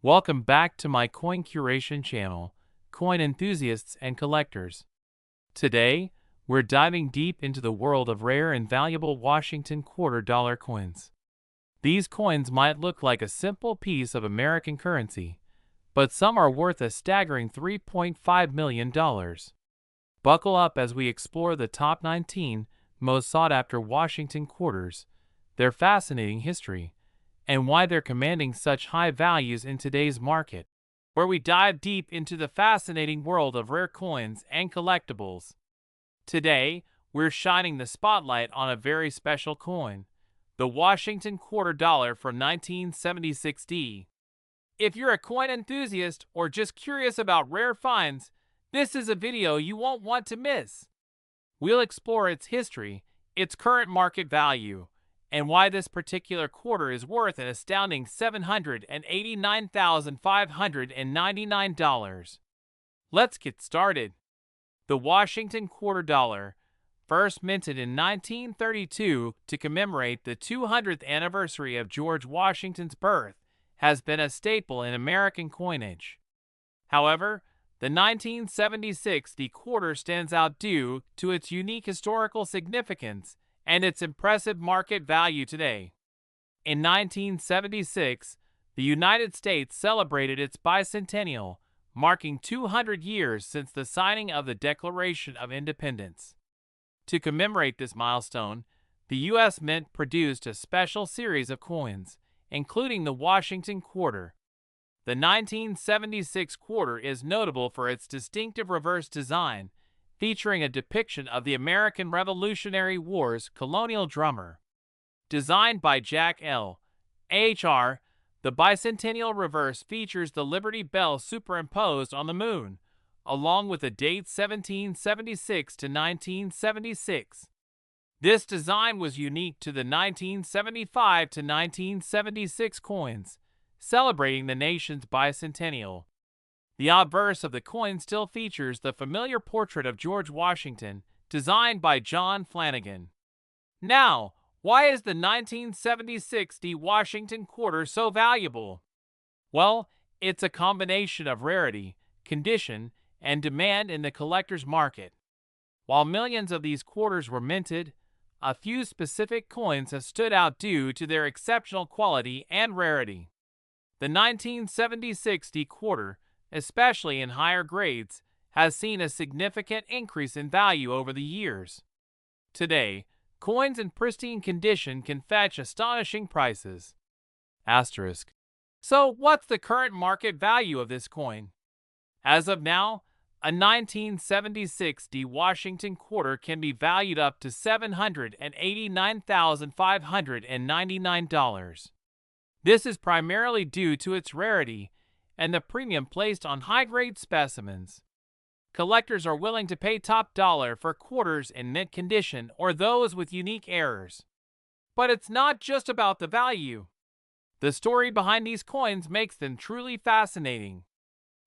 Welcome back to my coin curation channel, coin enthusiasts and collectors. Today, we're diving deep into the world of rare and valuable Washington quarter dollar coins. These coins might look like a simple piece of American currency, but some are worth a staggering $3.5 million. Buckle up as we explore the top 19 most sought-after Washington quarters, their fascinating history, and why they're commanding such high values in today's market, where we dive deep into the fascinating world of rare coins and collectibles. Today, we're shining the spotlight on a very special coin, the Washington quarter dollar from 1976D. If you're a coin enthusiast or just curious about rare finds, this is a video you won't want to miss. We'll explore its history, its current market value, and why this particular quarter is worth an astounding $789,599. Let's get started. The Washington quarter dollar, first minted in 1932 to commemorate the 200th anniversary of George Washington's birth, has been a staple in American coinage. However, the 1976 quarter stands out due to its unique historical significance and its impressive market value today. In 1976, the United States celebrated its bicentennial, marking 200 years since the signing of the Declaration of Independence. To commemorate this milestone, the U.S. Mint produced a special series of coins, including the Washington quarter. The 1976 quarter is notable for its distinctive reverse design, featuring a depiction of the American Revolutionary War's colonial drummer. Designed by Jack L. H.R., the bicentennial reverse features the Liberty Bell superimposed on the moon, along with the dates 1776 to 1976. This design was unique to the 1975 to 1976 coins, celebrating the nation's bicentennial. The obverse of the coin still features the familiar portrait of George Washington, designed by John Flanagan. Now, why is the 1976 Washington quarter so valuable? Well, it's a combination of rarity, condition, and demand in the collector's market. While millions of these quarters were minted, a few specific coins have stood out due to their exceptional quality and rarity. The 1976 quarter, especially in higher grades, has seen a significant increase in value over the years. Today, coins in pristine condition can fetch astonishing prices. Asterisk. So, what's the current market value of this coin? As of now, a 1976 Washington quarter can be valued up to $789,599. This is primarily due to its rarity and the premium placed on high-grade specimens. Collectors are willing to pay top dollar for quarters in mint condition or those with unique errors. But it's not just about the value. The story behind these coins makes them truly fascinating.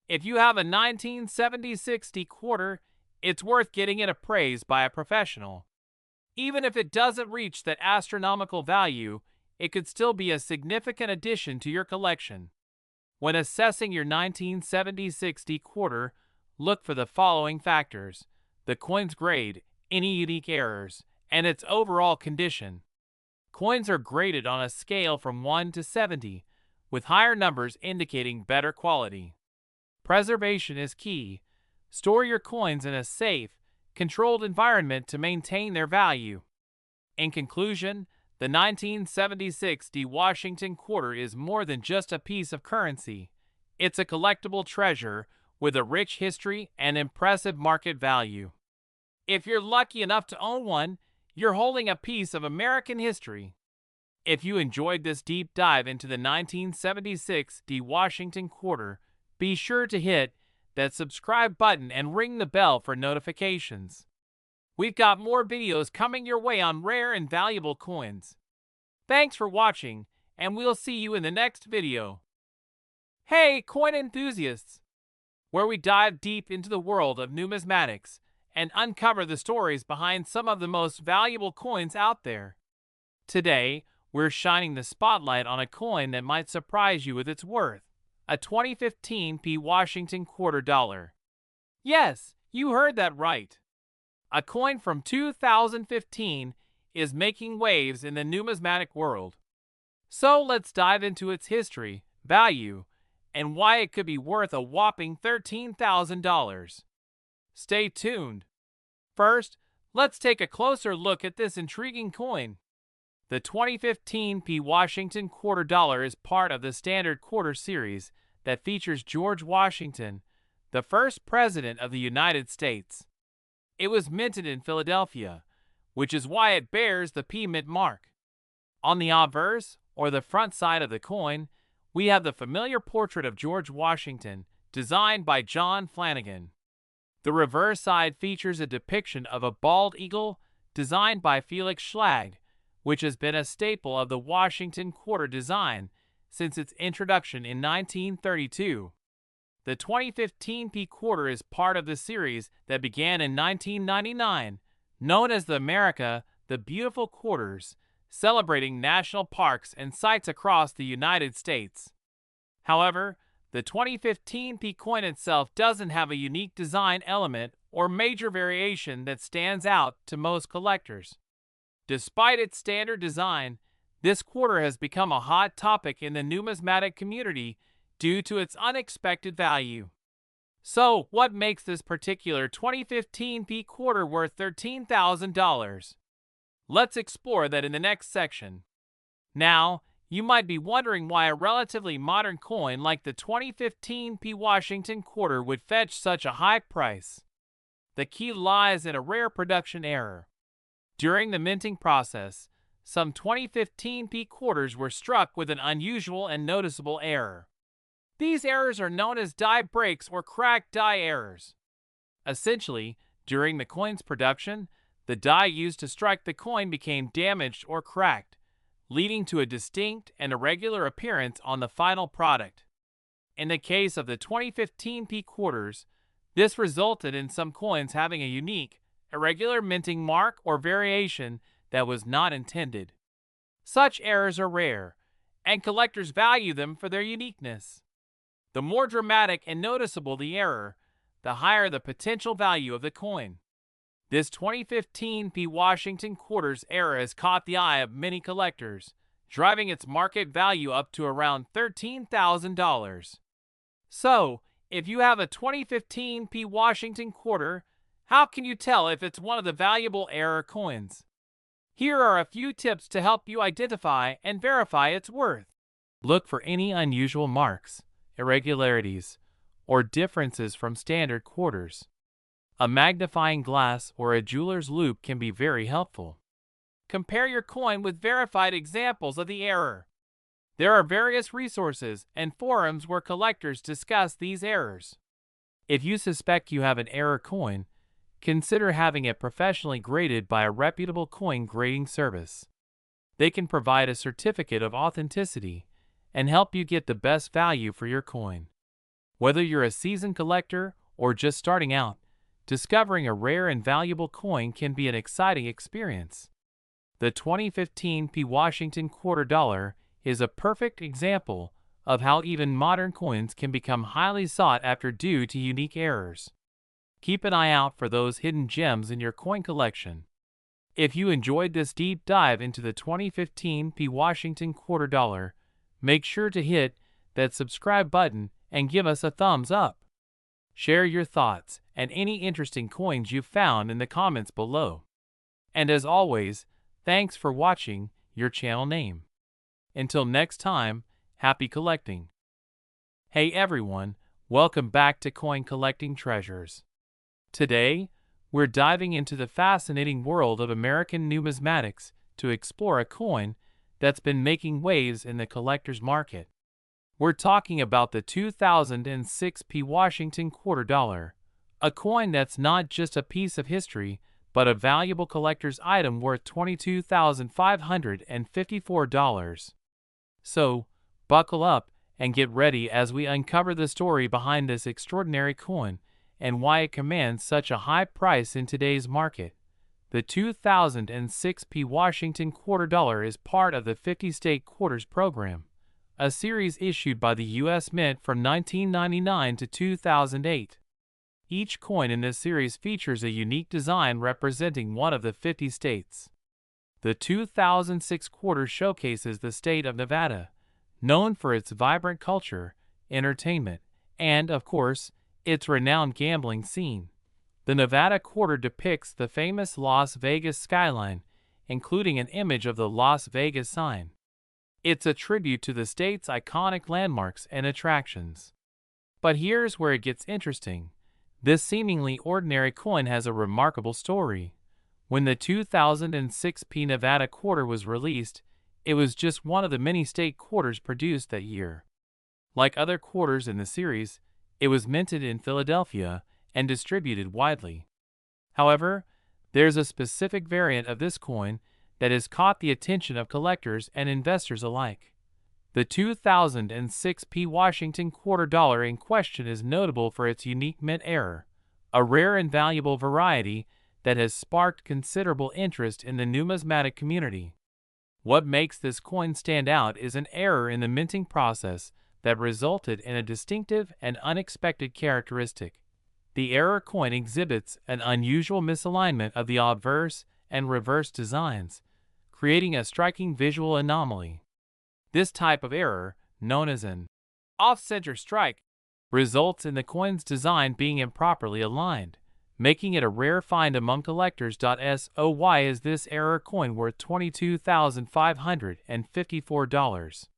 If you have a 1976 quarter, it's worth getting it appraised by a professional. Even if it doesn't reach that astronomical value, it could still be a significant addition to your collection. When assessing your 1976 quarter, look for the following factors: the coin's grade, any unique errors, and its overall condition. Coins are graded on a scale from 1 to 70, with higher numbers indicating better quality. Preservation is key. Store your coins in a safe, controlled environment to maintain their value. In conclusion, the 1976 Washington quarter is more than just a piece of currency. It's a collectible treasure with a rich history and impressive market value. If you're lucky enough to own one, you're holding a piece of American history. If you enjoyed this deep dive into the 1976 Washington quarter, be sure to hit that subscribe button and ring the bell for notifications. We've got more videos coming your way on rare and valuable coins. Thanks for watching, and we'll see you in the next video. Hey, coin enthusiasts! Where we dive deep into the world of numismatics and uncover the stories behind some of the most valuable coins out there. Today, we're shining the spotlight on a coin that might surprise you with its worth, a 2015 P Washington quarter dollar. Yes, you heard that right. A coin from 2015 is making waves in the numismatic world. So let's dive into its history, value, and why it could be worth a whopping $13,000. Stay tuned. First, let's take a closer look at this intriguing coin. The 2015 P Washington quarter dollar is part of the standard quarter series that features George Washington, the first president of the United States. It was minted in Philadelphia, which is why it bears the P mint mark. On the obverse, or the front side of the coin, we have the familiar portrait of George Washington, designed by John Flanagan. The reverse side features a depiction of a bald eagle, designed by Felix Schlag, which has been a staple of the Washington quarter design since its introduction in 1932. The 2015 P quarter is part of the series that began in 1999, known as the America the Beautiful Quarters, celebrating national parks and sites across the United States. However, the 2015 P coin itself doesn't have a unique design element or major variation that stands out to most collectors. Despite its standard design, this quarter has become a hot topic in the numismatic community due to its unexpected value. So, what makes this particular 2015 P quarter worth $13,000? Let's explore that in the next section. Now, you might be wondering why a relatively modern coin like the 2015 P Washington quarter would fetch such a high price. The key lies in a rare production error. During the minting process, some 2015 P quarters were struck with an unusual and noticeable error. These errors are known as die breaks or cracked die errors. Essentially, during the coin's production, the die used to strike the coin became damaged or cracked, leading to a distinct and irregular appearance on the final product. In the case of the 2015 P quarters, this resulted in some coins having a unique, irregular minting mark or variation that was not intended. Such errors are rare, and collectors value them for their uniqueness. The more dramatic and noticeable the error, the higher the potential value of the coin. This 2015 P Washington quarters error has caught the eye of many collectors, driving its market value up to around $13,000. So, if you have a 2015 P Washington quarter, how can you tell if it's one of the valuable error coins? Here are a few tips to help you identify and verify its worth. Look for any unusual marks, irregularities, or differences from standard quarters. A magnifying glass or a jeweler's loupe can be very helpful. Compare your coin with verified examples of the error. There are various resources and forums where collectors discuss these errors. If you suspect you have an error coin, consider having it professionally graded by a reputable coin grading service. They can provide a certificate of authenticity and help you get the best value for your coin. Whether you're a seasoned collector or just starting out, discovering a rare and valuable coin can be an exciting experience. The 2015 P Washington quarter dollar is a perfect example of how even modern coins can become highly sought after due to unique errors. Keep an eye out for those hidden gems in your coin collection. If you enjoyed this deep dive into the 2015 P Washington quarter dollar, make sure to hit that subscribe button and give us a thumbs up. Share your thoughts and any interesting coins you found in the comments below. And as always, thanks for watching your channel name. Until next time, happy collecting. Hey everyone, welcome back to Coin Collecting Treasures. Today, we're diving into the fascinating world of American numismatics to explore a coin that's been making waves in the collector's market. We're talking about the 2006 P Washington quarter dollar, a coin that's not just a piece of history, but a valuable collector's item worth $22,554. So, buckle up and get ready as we uncover the story behind this extraordinary coin and why it commands such a high price in today's market. The 2006 P Washington quarter dollar is part of the 50-state quarters program, a series issued by the U.S. Mint from 1999 to 2008. Each coin in this series features a unique design representing one of the 50 states. The 2006 quarter showcases the state of Nevada, known for its vibrant culture, entertainment, and, of course, its renowned gambling scene. The Nevada quarter depicts the famous Las Vegas skyline, including an image of the Las Vegas sign. It's a tribute to the state's iconic landmarks and attractions. But here's where it gets interesting. This seemingly ordinary coin has a remarkable story. When the 2006 Nevada quarter was released, it was just one of the many state quarters produced that year. Like other quarters in the series, it was minted in Philadelphia and distributed widely. However, there's a specific variant of this coin that has caught the attention of collectors and investors alike. The 2006 Washington quarter dollar in question is notable for its unique mint error, a rare and valuable variety that has sparked considerable interest in the numismatic community. What makes this coin stand out is an error in the minting process that resulted in a distinctive and unexpected characteristic. The error coin exhibits an unusual misalignment of the obverse and reverse designs, creating a striking visual anomaly. This type of error, known as an off-center strike, results in the coin's design being improperly aligned, making it a rare find among collectors. So why is this error coin worth $22,554?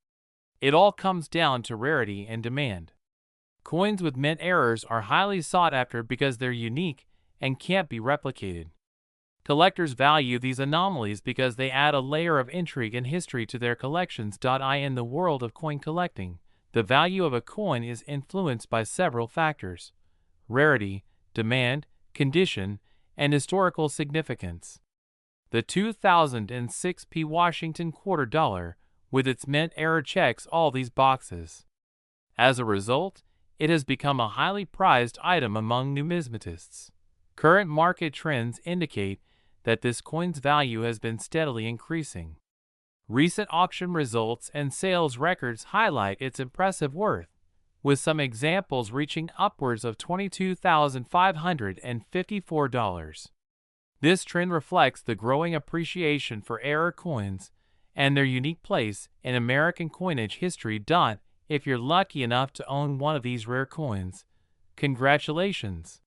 It all comes down to rarity and demand. Coins with mint errors are highly sought after because they're unique and can't be replicated. Collectors value these anomalies because they add a layer of intrigue and history to their collections. In the world of coin collecting, the value of a coin is influenced by several factors: rarity, demand, condition, and historical significance. The 2006 Washington quarter dollar, with its mint error, checks all these boxes. As a result, it has become a highly prized item among numismatists. Current market trends indicate that this coin's value has been steadily increasing. Recent auction results and sales records highlight its impressive worth, with some examples reaching upwards of $22,554. This trend reflects the growing appreciation for error coins and their unique place in American coinage history. If you're lucky enough to own one of these rare coins, congratulations!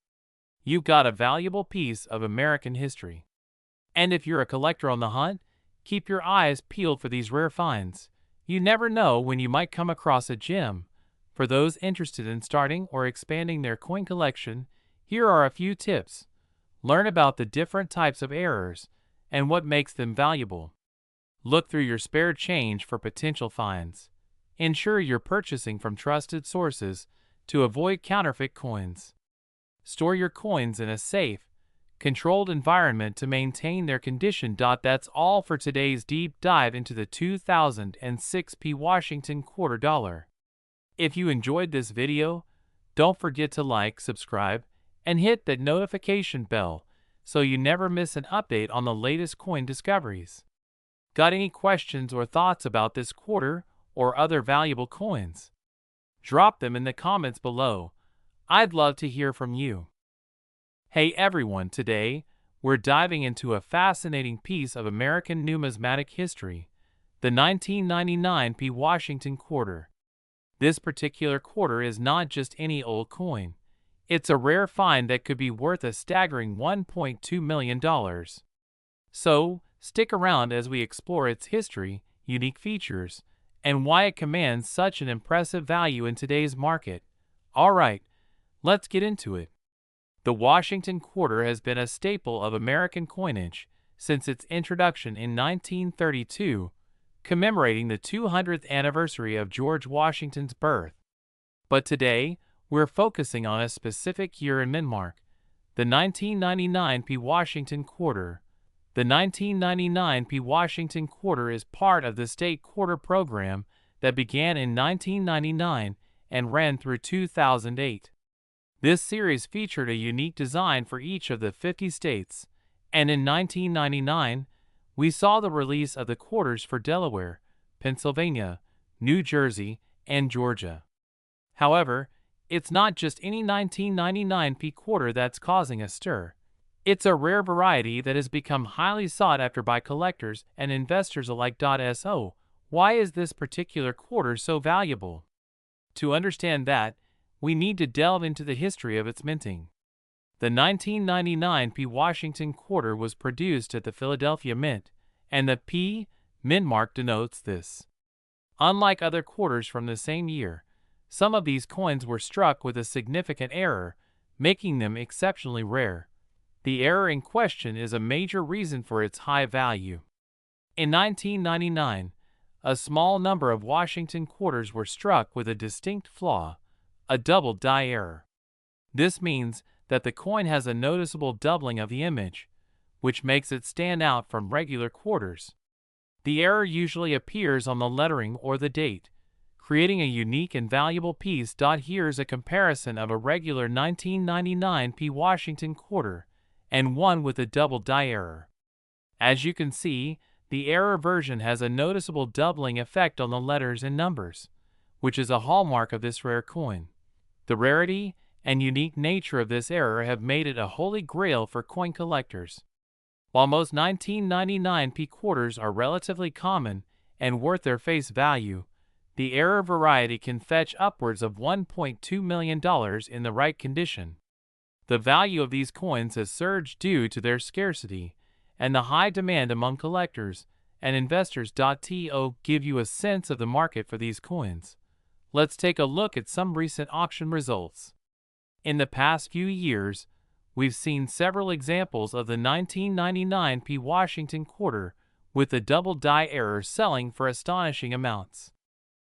You've got a valuable piece of American history. And if you're a collector on the hunt, keep your eyes peeled for these rare finds. You never know when you might come across a gem. For those interested in starting or expanding their coin collection, here are a few tips. Learn about the different types of errors and what makes them valuable. Look through your spare change for potential finds. Ensure you're purchasing from trusted sources to avoid counterfeit coins. Store your coins in a safe, controlled environment to maintain their condition. That's all for today's deep dive into the 2006 Washington quarter dollar. If you enjoyed this video, don't forget to like, subscribe, and hit that notification bell so you never miss an update on the latest coin discoveries. Got any questions or thoughts about this quarter or other valuable coins? Drop them in the comments below. I'd love to hear from you. Hey everyone, today we're diving into a fascinating piece of American numismatic history, the 1999 Washington quarter. This particular quarter is not just any old coin. It's a rare find that could be worth a staggering $1.2 million. So, stick around as we explore its history, unique features, and why it commands such an impressive value in today's market. Alright, let's get into it. The Washington quarter has been a staple of American coinage since its introduction in 1932, commemorating the 200th anniversary of George Washington's birth. But today, we're focusing on a specific year and landmark, the 1999 Washington quarter. The 1999 Washington quarter is part of the state quarter program that began in 1999 and ran through 2008. This series featured a unique design for each of the 50 states, and in 1999, we saw the release of the quarters for Delaware, Pennsylvania, New Jersey, and Georgia. However, it's not just any 1999p quarter that's causing a stir. It's a rare variety that has become highly sought after by collectors and investors alike. So, why is this particular quarter so valuable? To understand that, we need to delve into the history of its minting. The 1999p Washington quarter was produced at the Philadelphia Mint, and the P mint mark denotes this. Unlike other quarters from the same year, some of these coins were struck with a significant error, making them exceptionally rare. The error in question is a major reason for its high value. In 1999, a small number of Washington quarters were struck with a distinct flaw, a double die error. This means that the coin has a noticeable doubling of the image, which makes it stand out from regular quarters. The error usually appears on the lettering or the date, creating a unique and valuable piece. Here's a comparison of a regular 1999p Washington quarter and one with a double die error. As you can see, the error version has a noticeable doubling effect on the letters and numbers, which is a hallmark of this rare coin. The rarity and unique nature of this error have made it a holy grail for coin collectors. While most 1999p quarters are relatively common and worth their face value, the error variety can fetch upwards of $1.2 million in the right condition. The value of these coins has surged due to their scarcity and the high demand among collectors and investors. To give you a sense of the market for these coins, let's take a look at some recent auction results. In the past few years, we've seen several examples of the 1999p Washington quarter with the double die error selling for astonishing amounts.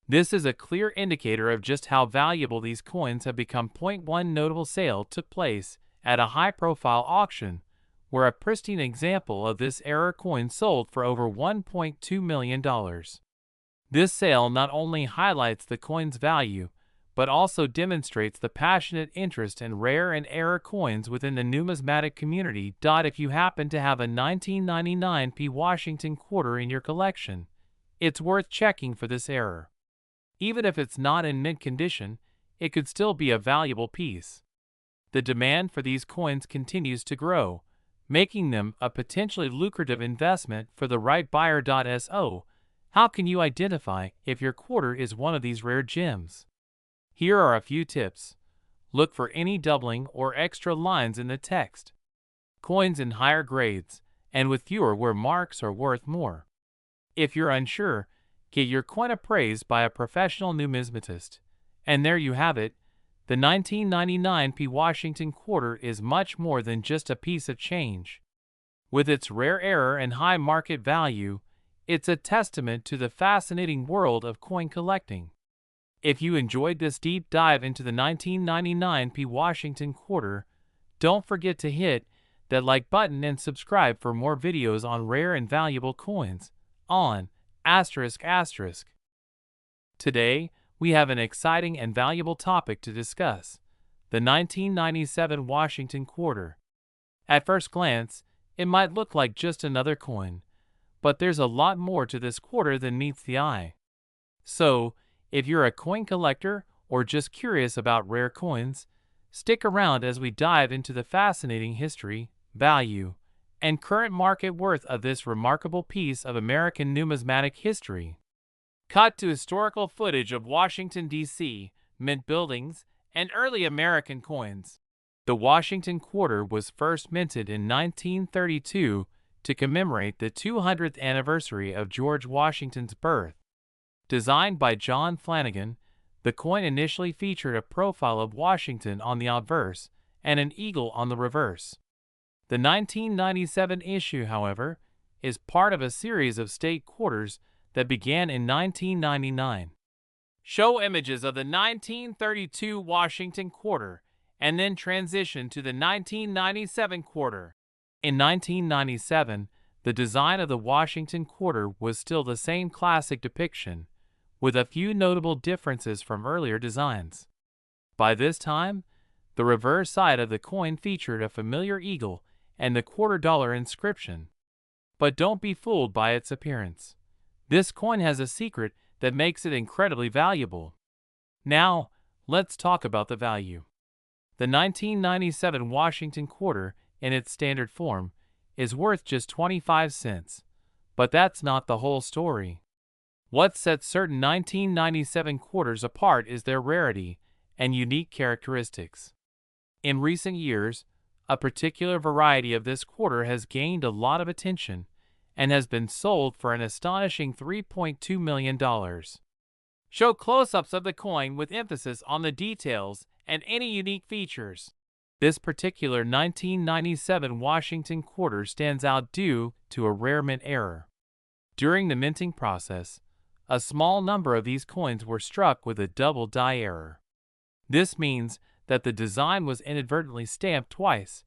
This is a clear indicator of just how valuable these coins have become. One notable sale took place at a high-profile auction, where a pristine example of this error coin sold for over $1.2 million. This sale not only highlights the coin's value, but also demonstrates the passionate interest in rare and error coins within the numismatic community. If you happen to have a 1999p Washington quarter in your collection, it's worth checking for this error. Even if it's not in mint condition, it could still be a valuable piece. The demand for these coins continues to grow, making them a potentially lucrative investment for the right buyer. So, how can you identify if your quarter is one of these rare gems? Here are a few tips. Look for any doubling or extra lines in the text. Coins in higher grades and with fewer wear marks are worth more. If you're unsure, get your coin appraised by a professional numismatist. And there you have it. The 1999p Washington quarter is much more than just a piece of change. With its rare error and high market value, it's a testament to the fascinating world of coin collecting. If you enjoyed this deep dive into the 1999p Washington quarter, don't forget to hit that like button and subscribe for more videos on rare and valuable coins on ***. Today, we have an exciting and valuable topic to discuss: the 1997 Washington quarter. At first glance, it might look like just another coin, but there's a lot more to this quarter than meets the eye. So, if you're a coin collector or just curious about rare coins, stick around as we dive into the fascinating history, value, and current market worth of this remarkable piece of American numismatic history. Cut to historical footage of Washington, D.C., mint buildings, and early American coins. The Washington quarter was first minted in 1932 to commemorate the 200th anniversary of George Washington's birth. Designed by John Flanagan, the coin initially featured a profile of Washington on the obverse and an eagle on the reverse. The 1997 issue, however, is part of a series of state quarters that began in 1999. Show images of the 1932 Washington quarter and then transition to the 1997 quarter. In 1997, the design of the Washington quarter was still the same classic depiction, with a few notable differences from earlier designs. By this time, the reverse side of the coin featured a familiar eagle and the $quarter inscription. But don't be fooled by its appearance. This coin has a secret that makes it incredibly valuable. Now, let's talk about the value. The 1997 Washington quarter, in its standard form, is worth just 25 cents. But that's not the whole story. What sets certain 1997 quarters apart is their rarity and unique characteristics. In recent years, a particular variety of this quarter has gained a lot of attention and has been sold for an astonishing $3.2 million. Show close-ups of the coin with emphasis on the details and any unique features. This particular 1997 Washington quarter stands out due to a rare mint error. During the minting process, a small number of these coins were struck with a double die error. This means that the design was inadvertently stamped twice,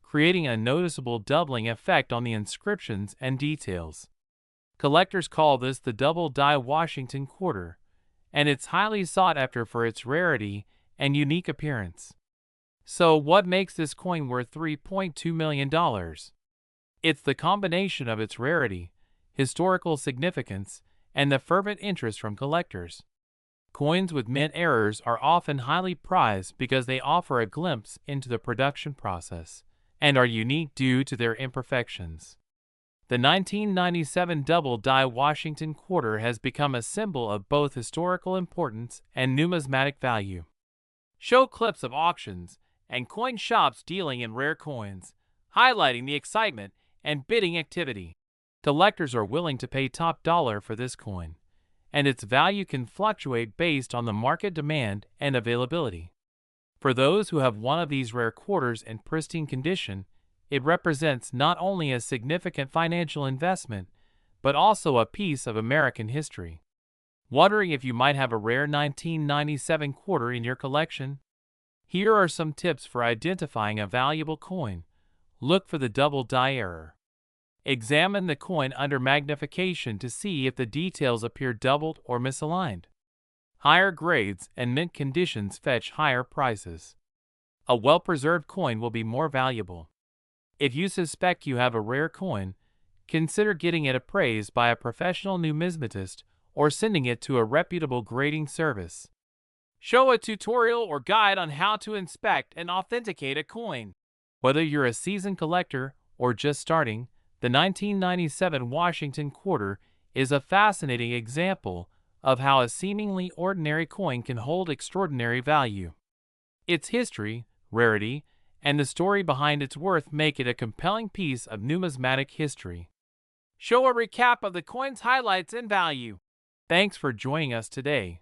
creating a noticeable doubling effect on the inscriptions and details. Collectors call this the double die Washington quarter, and it's highly sought after for its rarity and unique appearance. So what makes this coin worth $3.2 million? It's the combination of its rarity, historical significance, and the fervent interest from collectors. Coins with mint errors are often highly prized because they offer a glimpse into the production process and are unique due to their imperfections. The 1997 double die Washington quarter has become a symbol of both historical importance and numismatic value. Show clips of auctions and coin shops dealing in rare coins, highlighting the excitement and bidding activity. Collectors are willing to pay top dollar for this coin, and its value can fluctuate based on the market demand and availability. For those who have one of these rare quarters in pristine condition, it represents not only a significant financial investment, but also a piece of American history. Wondering if you might have a rare 1997 quarter in your collection? Here are some tips for identifying a valuable coin. Look for the double die error. Examine the coin under magnification to see if the details appear doubled or misaligned. Higher grades and mint conditions fetch higher prices. A well-preserved coin will be more valuable. If you suspect you have a rare coin, consider getting it appraised by a professional numismatist or sending it to a reputable grading service. Show a tutorial or guide on how to inspect and authenticate a coin. Whether you're a seasoned collector or just starting, the 1997 Washington quarter is a fascinating example of how a seemingly ordinary coin can hold extraordinary value. Its history, rarity, and the story behind its worth make it a compelling piece of numismatic history. Show a recap of the coin's highlights and value. Thanks for joining us today.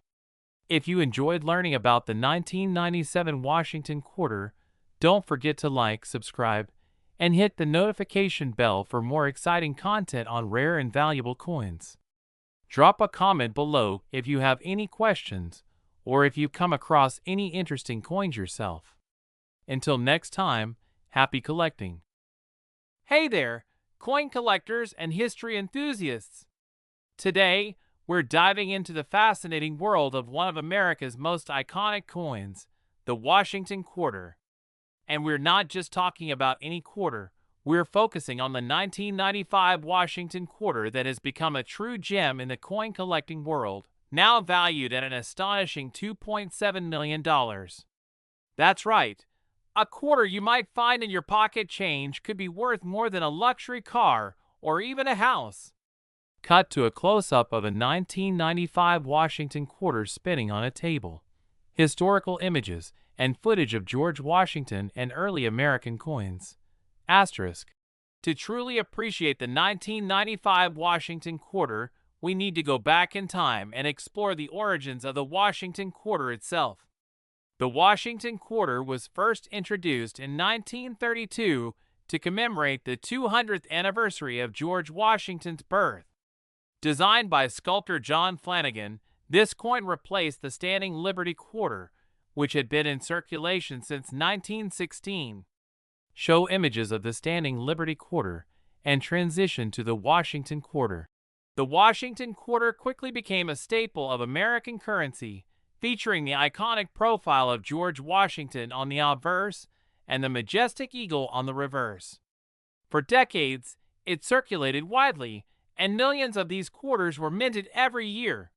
If you enjoyed learning about the 1997 Washington quarter, don't forget to like, subscribe, and hit the notification bell for more exciting content on rare and valuable coins. Drop a comment below if you have any questions or if you come across any interesting coins yourself. Until next time, happy collecting. Hey there, coin collectors and history enthusiasts! Today, we're diving into the fascinating world of one of America's most iconic coins, the Washington quarter. And we're not just talking about any quarter, we're focusing on the 1995 Washington quarter that has become a true gem in the coin collecting world, now valued at an astonishing $2.7 million. That's right, a quarter you might find in your pocket change could be worth more than a luxury car or even a house. Cut to a close-up of a 1995 Washington quarter spinning on a table. Historical images and footage of George Washington and early American coins. Asterisk. To truly appreciate the 1995 Washington quarter, we need to go back in time and explore the origins of the Washington quarter itself. The Washington quarter was first introduced in 1932 to commemorate the 200th anniversary of George Washington's birth. Designed by sculptor John Flanagan, this coin replaced the standing Liberty quarter, which had been in circulation since 1916. Show images of the standing Liberty quarter and transition to the Washington quarter. The Washington quarter quickly became a staple of American currency, featuring the iconic profile of George Washington on the obverse and the majestic eagle on the reverse. For decades, it circulated widely, and millions of these quarters were minted every year.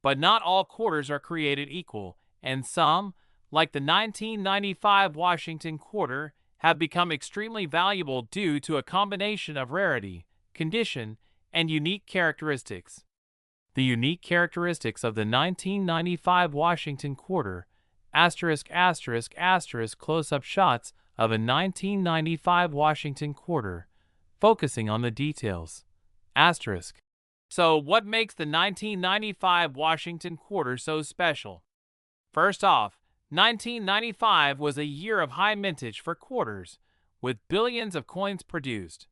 But not all quarters are created equal, and some, like the 1995 Washington quarter, have become extremely valuable due to a combination of rarity, condition, and unique characteristics. The unique characteristics of the 1995 Washington quarter, close-up shots of a 1995 Washington quarter, focusing on the details. So what makes the 1995 Washington quarter so special? First off, 1995 was a year of high mintage for quarters, with billions of coins produced.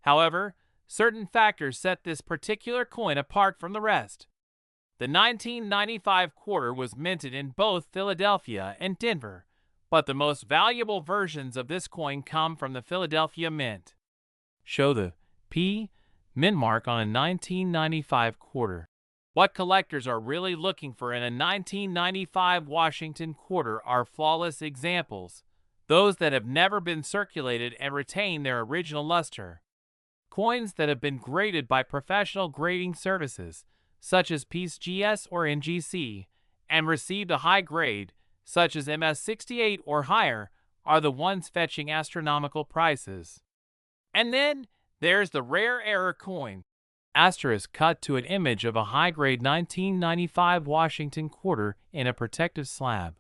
However, certain factors set this particular coin apart from the rest. The 1995 quarter was minted in both Philadelphia and Denver, but the most valuable versions of this coin come from the Philadelphia Mint. Show the P mint mark on a 1995 quarter. What collectors are really looking for in a 1995 Washington quarter are flawless examples, those that have never been circulated and retain their original luster. Coins that have been graded by professional grading services, such as PCGS or NGC, and received a high grade, such as MS68 or higher, are the ones fetching astronomical prices. And then there's the rare error coin. Cut to an image of a high-grade 1995 Washington quarter in a protective slab.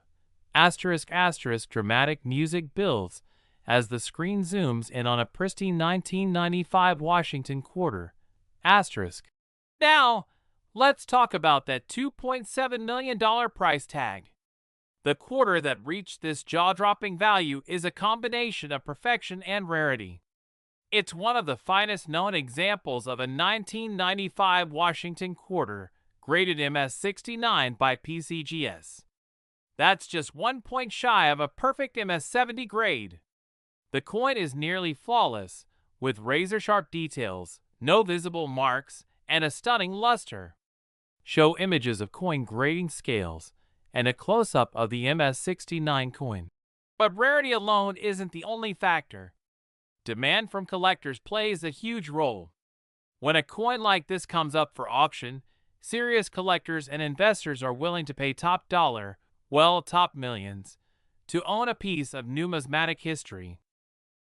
Dramatic music builds as the screen zooms in on a pristine 1995 Washington quarter. Now, let's talk about that $2.7 million price tag. The quarter that reached this jaw-dropping value is a combination of perfection and rarity. It's one of the finest known examples of a 1995 Washington quarter, graded MS69 by PCGS. That's just 1 point shy of a perfect MS70 grade. The coin is nearly flawless, with razor-sharp details, no visible marks, and a stunning luster. Show images of coin grading scales and a close-up of the MS69 coin. But rarity alone isn't the only factor. Demand from collectors plays a huge role. When a coin like this comes up for auction, serious collectors and investors are willing to pay top dollar, top millions, to own a piece of numismatic history.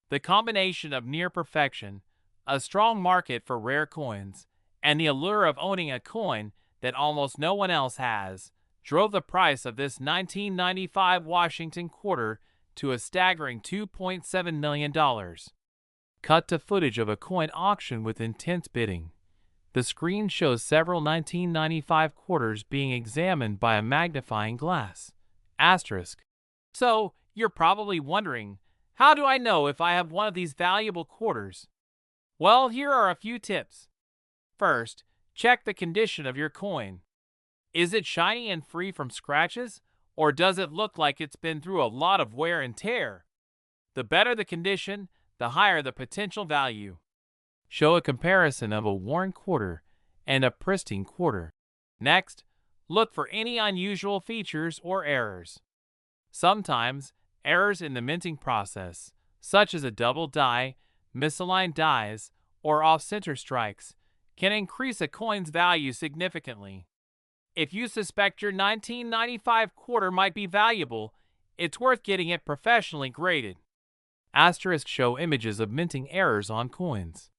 The combination of near perfection, a strong market for rare coins, and the allure of owning a coin that almost no one else has, drove the price of this 1995 Washington quarter to a staggering $2.7 million. Cut to footage of a coin auction with intense bidding. The screen shows several 1995 quarters being examined by a magnifying glass. So, you're probably wondering, how do I know if I have one of these valuable quarters? Well, here are a few tips. First, check the condition of your coin. Is it shiny and free from scratches, or does it look like it's been through a lot of wear and tear? The better the condition, the higher the potential value. Show a comparison of a worn quarter and a pristine quarter. Next, look for any unusual features or errors. Sometimes, errors in the minting process, such as a double die, misaligned dies, or off-center strikes, can increase a coin's value significantly. If you suspect your 1995 quarter might be valuable, it's worth getting it professionally graded. Show images of minting errors on coins.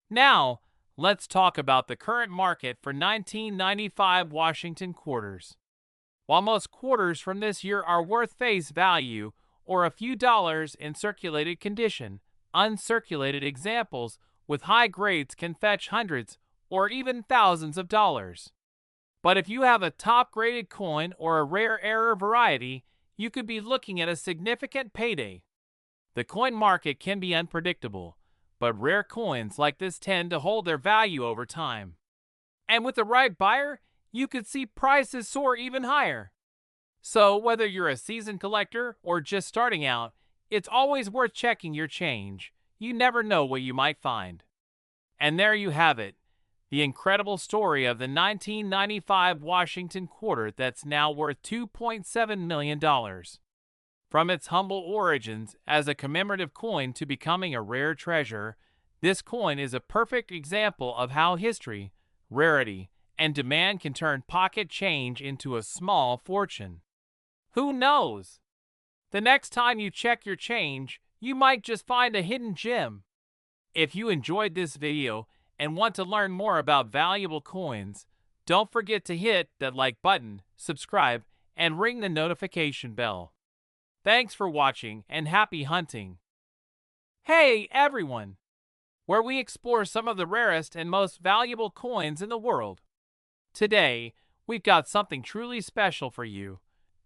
Now, let's talk about the current market for 1995 Washington quarters. While most quarters from this year are worth face value or a few dollars in circulated condition, uncirculated examples with high grades can fetch hundreds or even thousands of dollars. But if you have a top-graded coin or a rare error variety, you could be looking at a significant payday. The coin market can be unpredictable, but rare coins like this tend to hold their value over time. And with the right buyer, you could see prices soar even higher. So whether you're a seasoned collector or just starting out, it's always worth checking your change. You never know what you might find. And there you have it, the incredible story of the 1995 Washington quarter that's now worth $2.7 million. From its humble origins as a commemorative coin to becoming a rare treasure, this coin is a perfect example of how history, rarity, and demand can turn pocket change into a small fortune. Who knows? The next time you check your change, you might just find a hidden gem. If you enjoyed this video and want to learn more about valuable coins, don't forget to hit that like button, subscribe, and ring the notification bell. Thanks for watching and happy hunting. Hey everyone! Where we explore some of the rarest and most valuable coins in the world. Today, we've got something truly special for you.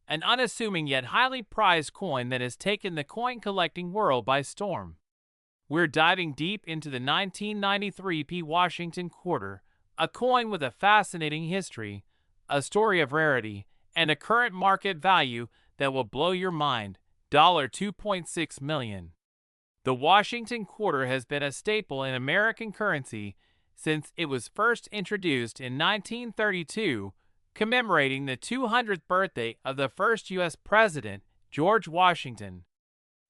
An unassuming yet highly prized coin that has taken the coin collecting world by storm. We're diving deep into the 1993 P. Washington quarter, a coin with a fascinating history, a story of rarity, and a current market value that will blow your mind, $2.6 million. The Washington quarter has been a staple in American currency since it was first introduced in 1932, commemorating the 200th birthday of the first U.S. President, George Washington.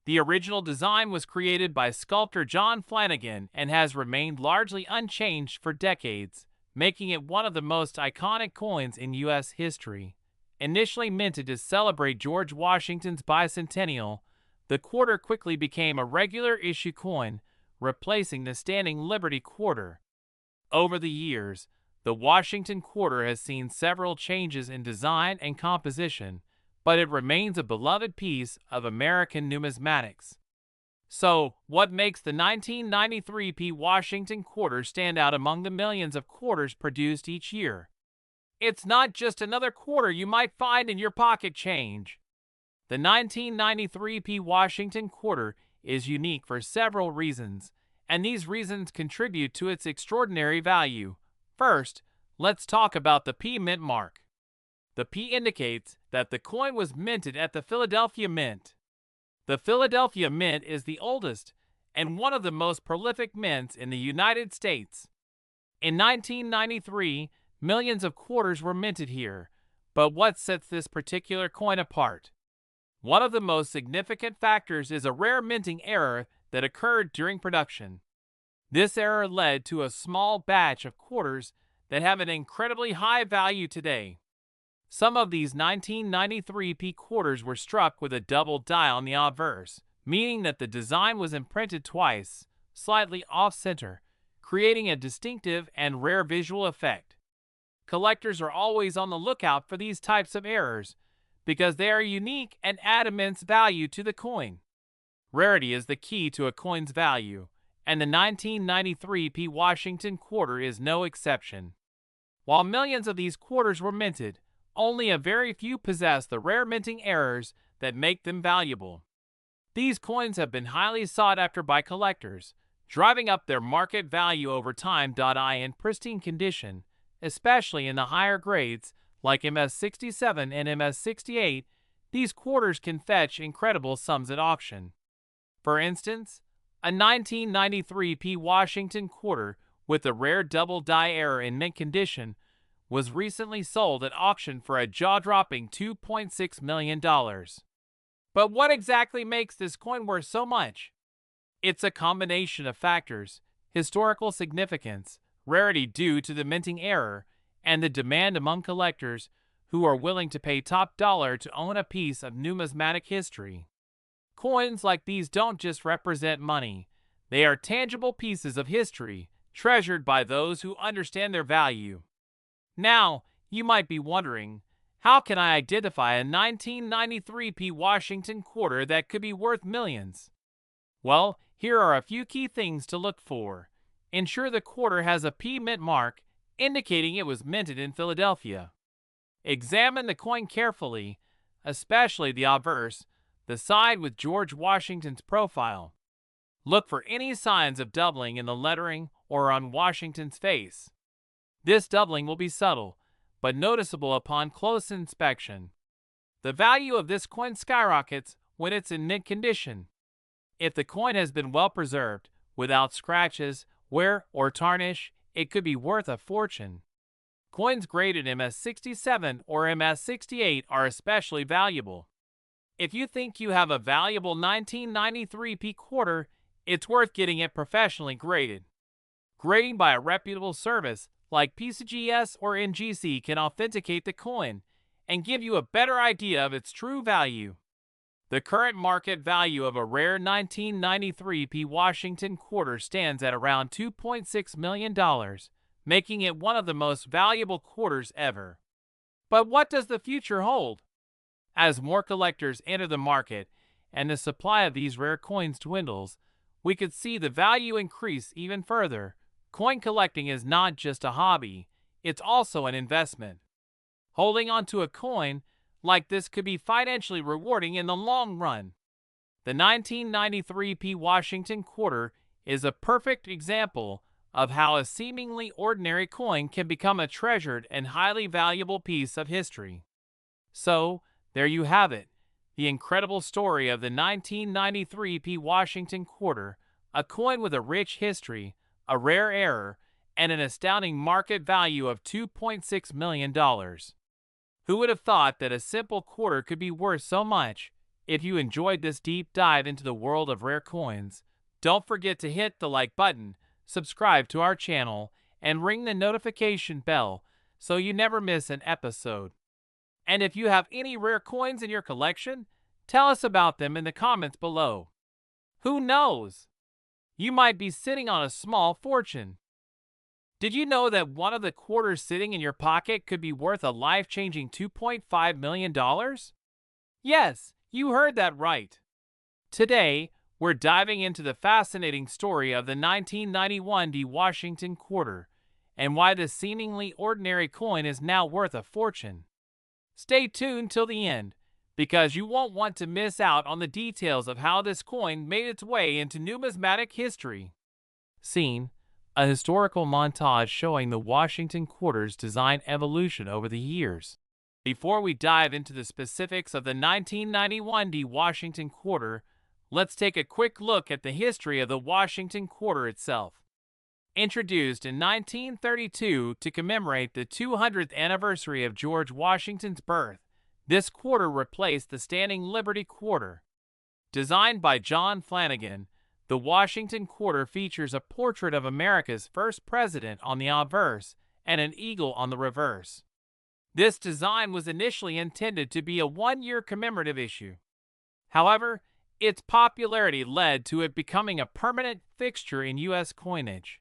The original design was created by sculptor John Flanagan and has remained largely unchanged for decades, making it one of the most iconic coins in U.S. history. Initially minted to celebrate George Washington's bicentennial, the quarter quickly became a regular issue coin, replacing the standing Liberty quarter. Over the years, the Washington quarter has seen several changes in design and composition, but it remains a beloved piece of American numismatics. So, what makes the 1993 P. Washington quarter stand out among the millions of quarters produced each year? It's not just another quarter you might find in your pocket change. The 1993 P. Washington quarter is unique for several reasons, and these reasons contribute to its extraordinary value. First, let's talk about the P mint mark. The P indicates that the coin was minted at the Philadelphia Mint. The Philadelphia Mint is the oldest and one of the most prolific mints in the United States. In 1993, millions of quarters were minted here, but what sets this particular coin apart? One of the most significant factors is a rare minting error that occurred during production. This error led to a small batch of quarters that have an incredibly high value today. Some of these 1993 P quarters were struck with a double die on the obverse, meaning that the design was imprinted twice, slightly off-center, creating a distinctive and rare visual effect. Collectors are always on the lookout for these types of errors because they are unique and add immense value to the coin. Rarity is the key to a coin's value, and the 1993 P. Washington quarter is no exception. While millions of these quarters were minted, only a very few possess the rare minting errors that make them valuable. These coins have been highly sought after by collectors, driving up their market value over time. In pristine condition, especially in the higher grades like MS-67 and MS-68, these quarters can fetch incredible sums at auction. For instance, a 1993 P. Washington quarter with a rare double die error in mint condition was recently sold at auction for a jaw-dropping $2.6 million. But what exactly makes this coin worth so much? It's a combination of factors: historical significance, rarity due to the minting error, and the demand among collectors who are willing to pay top dollar to own a piece of numismatic history. Coins like these don't just represent money. They are tangible pieces of history, treasured by those who understand their value. Now, you might be wondering, how can I identify a 1993 P. Washington quarter that could be worth millions? Well, here are a few key things to look for. Ensure the quarter has a P mint mark, indicating it was minted in Philadelphia. Examine the coin carefully, especially the obverse, the side with George Washington's profile. Look for any signs of doubling in the lettering or on Washington's face. This doubling will be subtle, but noticeable upon close inspection. The value of this coin skyrockets when it's in mint condition. If the coin has been well preserved, without scratches, wear, or tarnish, it could be worth a fortune. Coins graded MS-67 or MS-68 are especially valuable. If you think you have a valuable 1993 P quarter, it's worth getting it professionally graded. Grading by a reputable service like PCGS or NGC can authenticate the coin and give you a better idea of its true value. The current market value of a rare 1993 P Washington quarter stands at around $2.6 million, making it one of the most valuable quarters ever. But what does the future hold? As more collectors enter the market and the supply of these rare coins dwindles, we could see the value increase even further. Coin collecting is not just a hobby, it's also an investment. Holding onto a coin like this could be financially rewarding in the long run. The 1993 P Washington quarter is a perfect example of how a seemingly ordinary coin can become a treasured and highly valuable piece of history. So, there you have it, the incredible story of the 1993 P Washington quarter, a coin with a rich history, a rare error, and an astounding market value of $2.6 million. Who would have thought that a simple quarter could be worth so much? If you enjoyed this deep dive into the world of rare coins, don't forget to hit the like button, subscribe to our channel, and ring the notification bell so you never miss an episode. And if you have any rare coins in your collection, tell us about them in the comments below. Who knows? You might be sitting on a small fortune. Did you know that one of the quarters sitting in your pocket could be worth a life-changing $2.5 million? Yes, you heard that right. Today, we're diving into the fascinating story of the 1991 D Washington quarter and why this seemingly ordinary coin is now worth a fortune. Stay tuned till the end, because you won't want to miss out on the details of how this coin made its way into numismatic history. Scene: a historical montage showing the Washington quarter's design evolution over the years. Before we dive into the specifics of the 1991 D Washington quarter, let's take a quick look at the history of the Washington quarter itself. Introduced in 1932 to commemorate the 200th anniversary of George Washington's birth, this quarter replaced the standing Liberty quarter. Designed by John Flanagan, the Washington quarter features a portrait of America's first president on the obverse and an eagle on the reverse. This design was initially intended to be a one-year commemorative issue. However, its popularity led to it becoming a permanent fixture in U.S. coinage.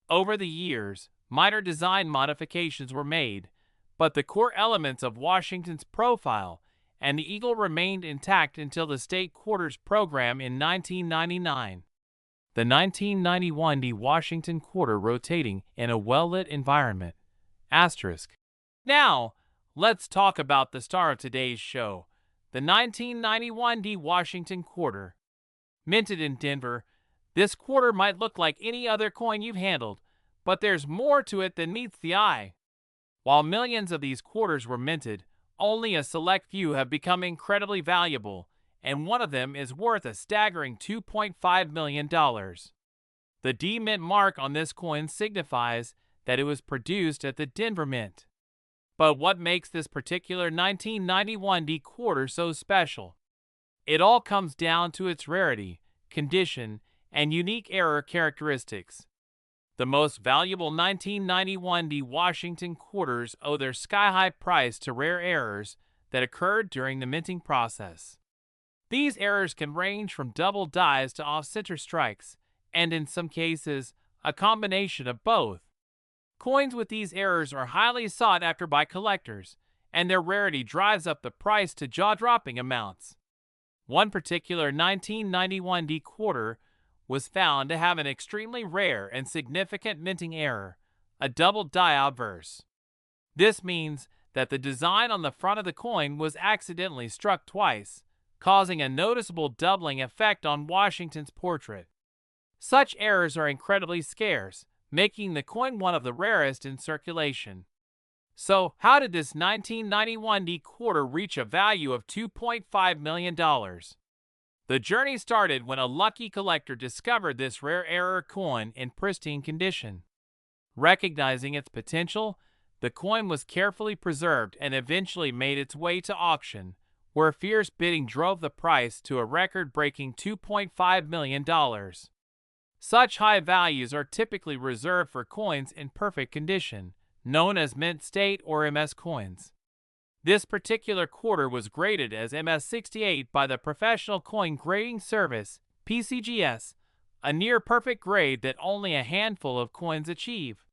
Over the years, minor design modifications were made, but the core elements of Washington's profile and the eagle remained intact until the state quarters program in 1999. The 1991 D Washington quarter rotating in a well-lit environment. Asterisk. Now, let's talk about the star of today's show, the 1991 D Washington quarter. Minted in Denver, this quarter might look like any other coin you've handled, but there's more to it than meets the eye. While millions of these quarters were minted, only a select few have become incredibly valuable, and one of them is worth a staggering $2.5 million. The D Mint mark on this coin signifies that it was produced at the Denver Mint. But what makes this particular 1991 D quarter so special? It all comes down to its rarity, condition, and unique error characteristics. The most valuable 1991 D Washington quarters owe their sky-high price to rare errors that occurred during the minting process. These errors can range from double dies to off-center strikes, and in some cases, a combination of both. Coins with these errors are highly sought after by collectors, and their rarity drives up the price to jaw-dropping amounts. One particular 1991 D quarter was found to have an extremely rare and significant minting error, a double die obverse. This means that the design on the front of the coin was accidentally struck twice, causing a noticeable doubling effect on Washington's portrait. Such errors are incredibly scarce, making the coin one of the rarest in circulation. So, how did this 1991 D quarter reach a value of $2.5 million? The journey started when a lucky collector discovered this rare error coin in pristine condition. Recognizing its potential, the coin was carefully preserved and eventually made its way to auction, where fierce bidding drove the price to a record-breaking $2.5 million. Such high values are typically reserved for coins in perfect condition, known as mint state or MS coins. This particular quarter was graded as MS68 by the Professional Coin Grading Service, PCGS, a near-perfect grade that only a handful of coins achieve.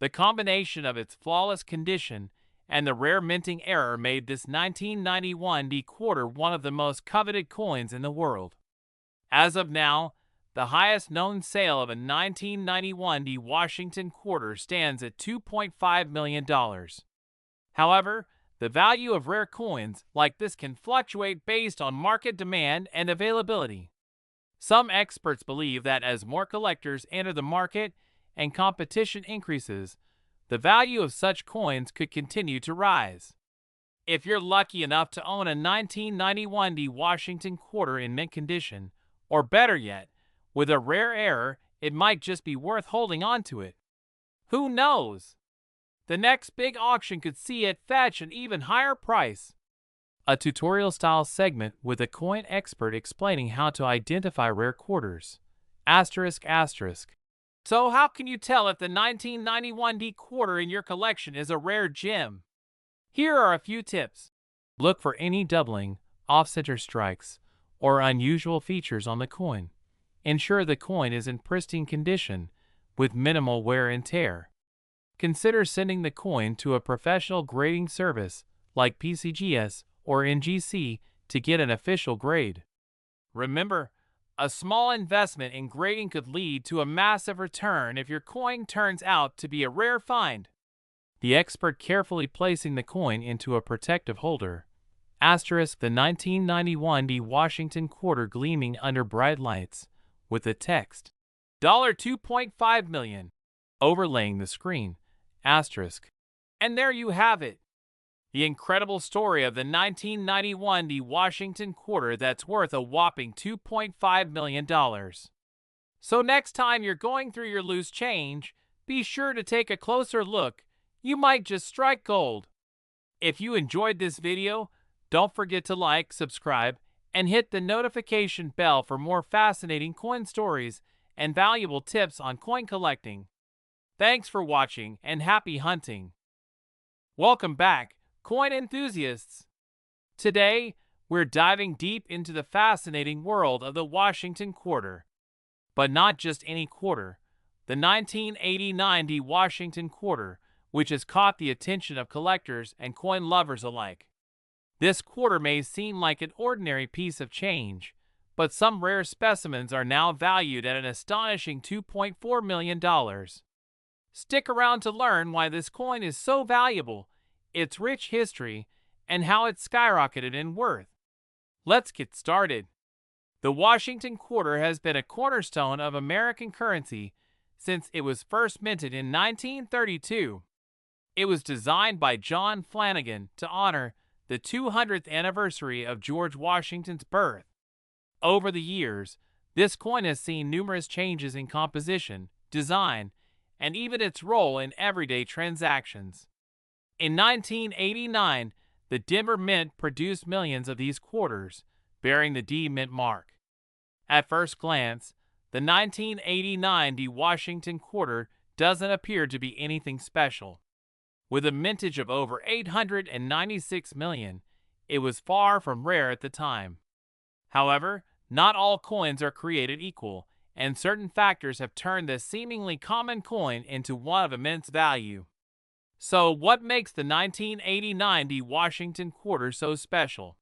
The combination of its flawless condition and the rare minting error made this 1991 D quarter one of the most coveted coins in the world. As of now, the highest known sale of a 1991 D Washington quarter stands at $2.5 million. However, the value of rare coins like this can fluctuate based on market demand and availability. Some experts believe that as more collectors enter the market and competition increases, the value of such coins could continue to rise. If you're lucky enough to own a 1991 D Washington quarter in mint condition, or better yet, with a rare error, it might just be worth holding on to it. Who knows? The next big auction could see it fetch an even higher price. A tutorial-style segment with a coin expert explaining how to identify rare quarters. Asterisk asterisk. So how can you tell if the 1991 D quarter in your collection is a rare gem? Here are a few tips. Look for any doubling, off-center strikes, or unusual features on the coin. Ensure the coin is in pristine condition, with minimal wear and tear. Consider sending the coin to a professional grading service like PCGS or NGC to get an official grade. Remember, a small investment in grading could lead to a massive return if your coin turns out to be a rare find. The expert carefully placing the coin into a protective holder. Asterisk the 1991 D Washington quarter gleaming under bright lights, with the text $2.5 million overlaying the screen. Asterisk. And there you have it. The incredible story of the 1991 D Washington quarter that's worth a whopping $2.5 million. So next time you're going through your loose change, be sure to take a closer look. You might just strike gold. If you enjoyed this video, don't forget to like, subscribe, and hit the notification bell for more fascinating coin stories and valuable tips on coin collecting. Thanks for watching and happy hunting. Welcome back, coin enthusiasts. Today, we're diving deep into the fascinating world of the Washington quarter. But not just any quarter. The 1989 D Washington quarter, which has caught the attention of collectors and coin lovers alike. This quarter may seem like an ordinary piece of change, but some rare specimens are now valued at an astonishing $2.4 million. Stick around to learn why this coin is so valuable, its rich history, and how it skyrocketed in worth. Let's get started. The Washington quarter has been a cornerstone of American currency since it was first minted in 1932. It was designed by John Flanagan to honor the 200th anniversary of George Washington's birth. Over the years, this coin has seen numerous changes in composition, design, and even its role in everyday transactions. In 1989, the Denver Mint produced millions of these quarters, bearing the D Mint mark. At first glance, the 1989 D Washington quarter doesn't appear to be anything special. With a mintage of over 896 million, it was far from rare at the time. However, not all coins are created equal, and certain factors have turned this seemingly common coin into one of immense value. So, what makes the 1989 D Washington quarter so special?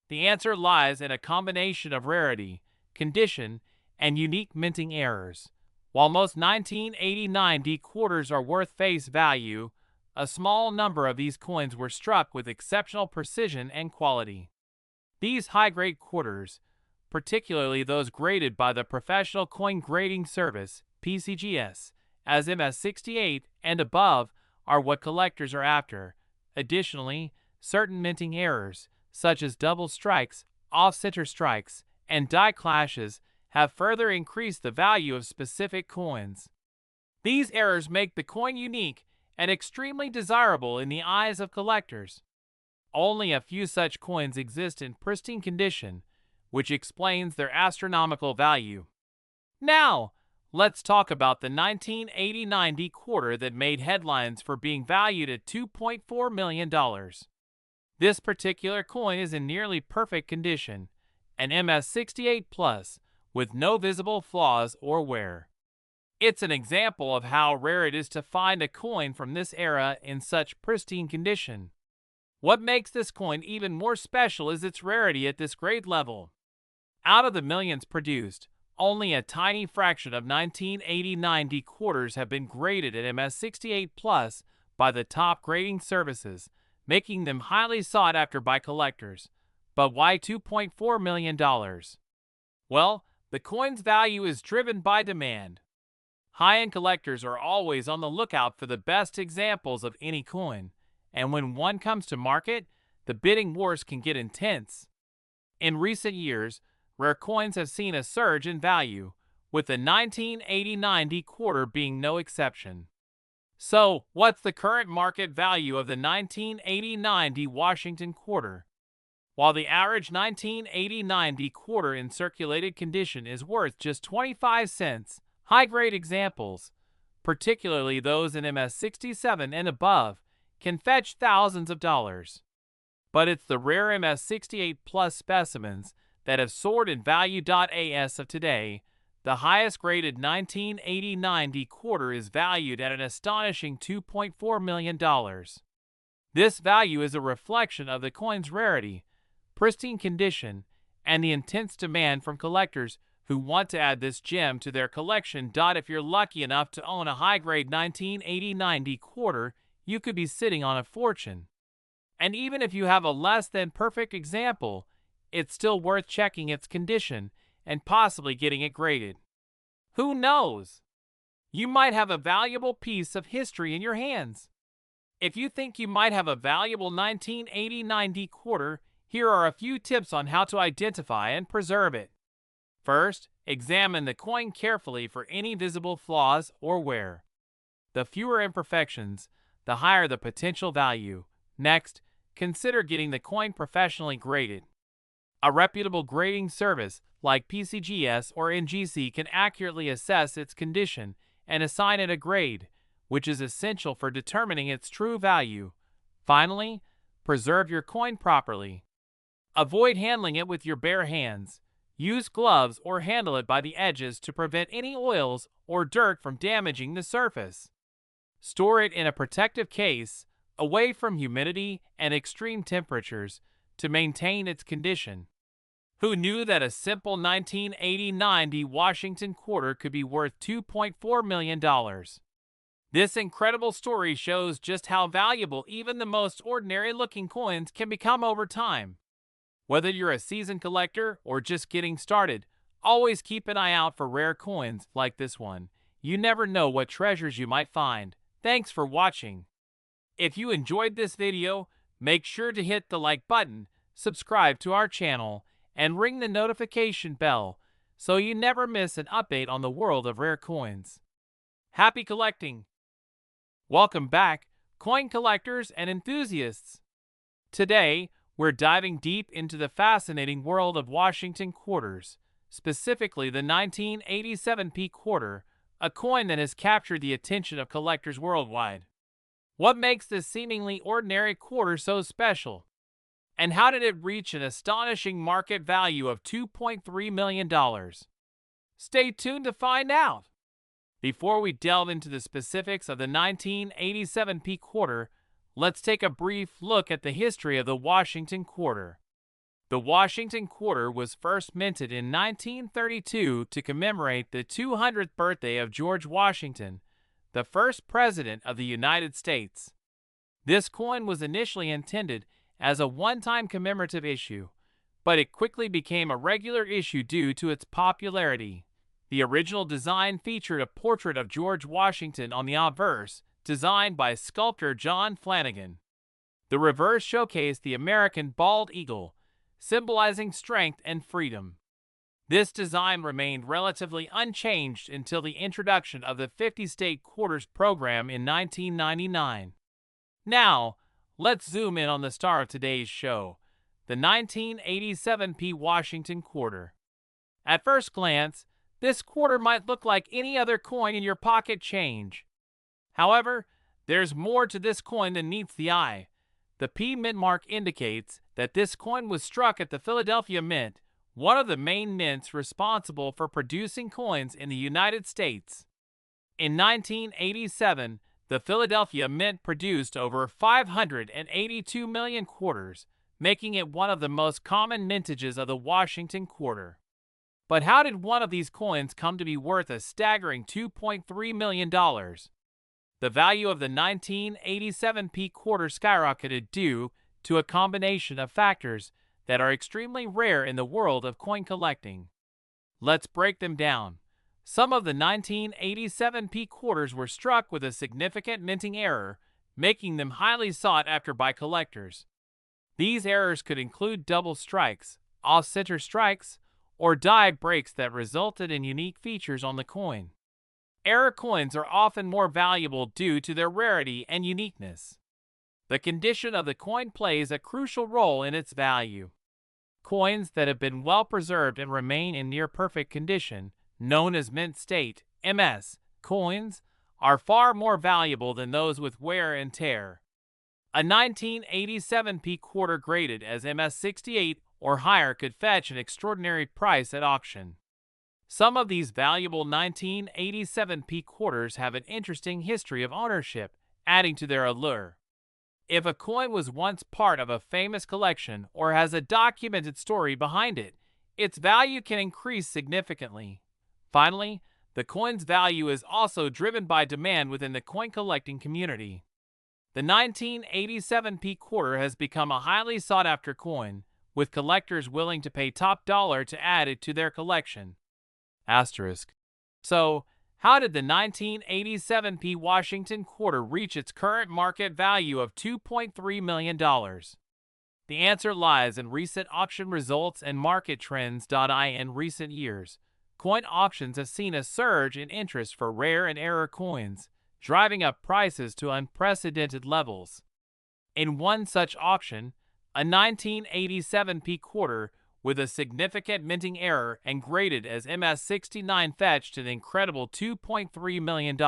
The answer lies in a combination of rarity, condition, and unique minting errors. While most 1989 D quarters are worth face value, a small number of these coins were struck with exceptional precision and quality. These high-grade quarters, particularly those graded by the Professional Coin Grading Service, PCGS, as MS68 and above, are what collectors are after. Additionally, certain minting errors, such as double strikes, off-center strikes, and die clashes, have further increased the value of specific coins. These errors make the coin unique and extremely desirable in the eyes of collectors. Only a few such coins exist in pristine condition, which explains their astronomical value. Now, let's talk about the 1980-90 quarter that made headlines for being valued at $2.4 million. This particular coin is in nearly perfect condition, an MS68 Plus, with no visible flaws or wear. It's an example of how rare it is to find a coin from this era in such pristine condition. What makes this coin even more special is its rarity at this grade level. Out of the millions produced, only a tiny fraction of 1980-90 quarters have been graded at MS68 Plus by the top grading services, making them highly sought after by collectors. But why $2.4 million? Well, the coin's value is driven by demand. High-end collectors are always on the lookout for the best examples of any coin, and when one comes to market, the bidding wars can get intense. In recent years, rare coins have seen a surge in value, with the 1980-90 quarter being no exception. So, what's the current market value of the 1980-90 Washington quarter? While the average 1980-90 quarter in circulated condition is worth just 25 cents, high-grade examples, particularly those in MS67 and above, can fetch thousands of dollars. But it's the rare MS68 Plus specimens that have soared in value. As of today, the highest graded 1980-90 quarter is valued at an astonishing $2.4 million. This value is a reflection of the coin's rarity, pristine condition, and the intense demand from collectors who want to add this gem to their collection. If you're lucky enough to own a high-grade 1980-90 quarter, you could be sitting on a fortune. And even if you have a less than perfect example, it's still worth checking its condition and possibly getting it graded. Who knows? You might have a valuable piece of history in your hands. If you think you might have a valuable 1980-90 quarter, here are a few tips on how to identify and preserve it. First, examine the coin carefully for any visible flaws or wear. The fewer imperfections, the higher the potential value. Next, consider getting the coin professionally graded. A reputable grading service like PCGS or NGC can accurately assess its condition and assign it a grade, which is essential for determining its true value. Finally, preserve your coin properly. Avoid handling it with your bare hands. Use gloves or handle it by the edges to prevent any oils or dirt from damaging the surface. Store it in a protective case, away from humidity and extreme temperatures, to maintain its condition. Who knew that a simple 1980-90 Washington quarter could be worth $2.4 million? This incredible story shows just how valuable even the most ordinary-looking coins can become over time. Whether you're a seasoned collector or just getting started, always keep an eye out for rare coins like this one. You never know what treasures you might find. Thanks for watching. If you enjoyed this video, make sure to hit the like button, subscribe to our channel, and ring the notification bell so you never miss an update on the world of rare coins. Happy collecting! Welcome back, coin collectors and enthusiasts. Today, we're diving deep into the fascinating world of Washington quarters, specifically the 1987p quarter, a coin that has captured the attention of collectors worldwide. What makes this seemingly ordinary quarter so special? And how did it reach an astonishing market value of $2.3 million? Stay tuned to find out. Before we delve into the specifics of the 1987p quarter, let's take a brief look at the history of the Washington quarter. The Washington quarter was first minted in 1932 to commemorate the 200th birthday of George Washington, the first president of the United States. This coin was initially intended as a one-time commemorative issue, but it quickly became a regular issue due to its popularity. The original design featured a portrait of George Washington on the obverse, designed by sculptor John Flanagan. The reverse showcased the American bald eagle, symbolizing strength and freedom. This design remained relatively unchanged until the introduction of the 50-state quarters program in 1999. Now, let's zoom in on the star of today's show, the 1987p Washington quarter. At first glance, this quarter might look like any other coin in your pocket change. However, there's more to this coin than meets the eye. The P mint mark indicates that this coin was struck at the Philadelphia Mint, one of the main mints responsible for producing coins in the United States. In 1987, the Philadelphia Mint produced over 582 million quarters, making it one of the most common mintages of the Washington quarter. But how did one of these coins come to be worth a staggering $2.3 million? The value of the 1987 P quarter skyrocketed due to a combination of factors that are extremely rare in the world of coin collecting. Let's break them down. Some of the 1987 P quarters were struck with a significant minting error, making them highly sought after by collectors. These errors could include double strikes, off-center strikes, or die breaks that resulted in unique features on the coin. Error coins are often more valuable due to their rarity and uniqueness. The condition of the coin plays a crucial role in its value. Coins that have been well preserved and remain in near-perfect condition, known as mint state (MS) coins, are far more valuable than those with wear and tear. A 1987 P quarter graded as MS-68 or higher could fetch an extraordinary price at auction. Some of these valuable 1987 P quarters have an interesting history of ownership, adding to their allure. If a coin was once part of a famous collection or has a documented story behind it, its value can increase significantly. Finally, the coin's value is also driven by demand within the coin collecting community. The 1987 P quarter has become a highly sought-after coin, with collectors willing to pay top dollar to add it to their collection. Asterisk. So, how did the 1987 P Washington quarter reach its current market value of $2.3 million? The answer lies in recent auction results and market trends. In recent years, coin auctions have seen a surge in interest for rare and error coins, driving up prices to unprecedented levels. In one such auction, a 1987 P quarter with a significant minting error and graded as MS-69 fetched an incredible $2.3 million.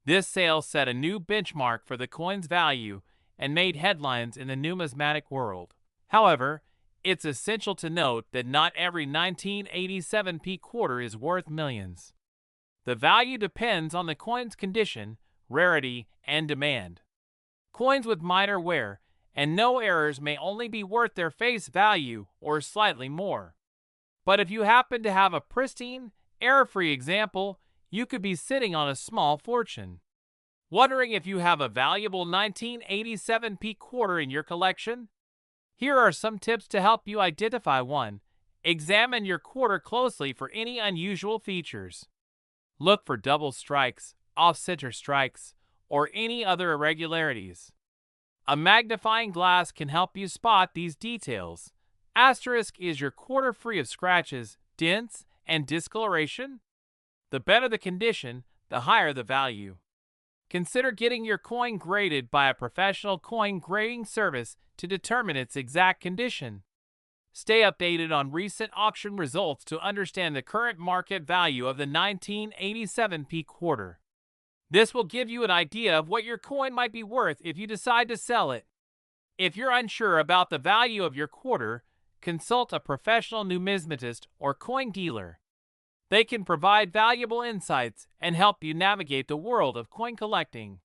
This sale set a new benchmark for the coin's value and made headlines in the numismatic world. However, it's essential to note that not every 1987 P quarter is worth millions. The value depends on the coin's condition, rarity, and demand. Coins with minor wear and no errors may only be worth their face value or slightly more. But if you happen to have a pristine, error-free example, you could be sitting on a small fortune. Wondering if you have a valuable 1987 P quarter in your collection? Here are some tips to help you identify one. Examine your quarter closely for any unusual features. Look for double strikes, off-center strikes, or any other irregularities. A magnifying glass can help you spot these details. Asterisk. Is your quarter free of scratches, dents, and discoloration? The better the condition, the higher the value. Consider getting your coin graded by a professional coin grading service to determine its exact condition. Stay updated on recent auction results to understand the current market value of the 1987 P quarter. This will give you an idea of what your coin might be worth if you decide to sell it. If you're unsure about the value of your quarter, consult a professional numismatist or coin dealer. They can provide valuable insights and help you navigate the world of coin collecting.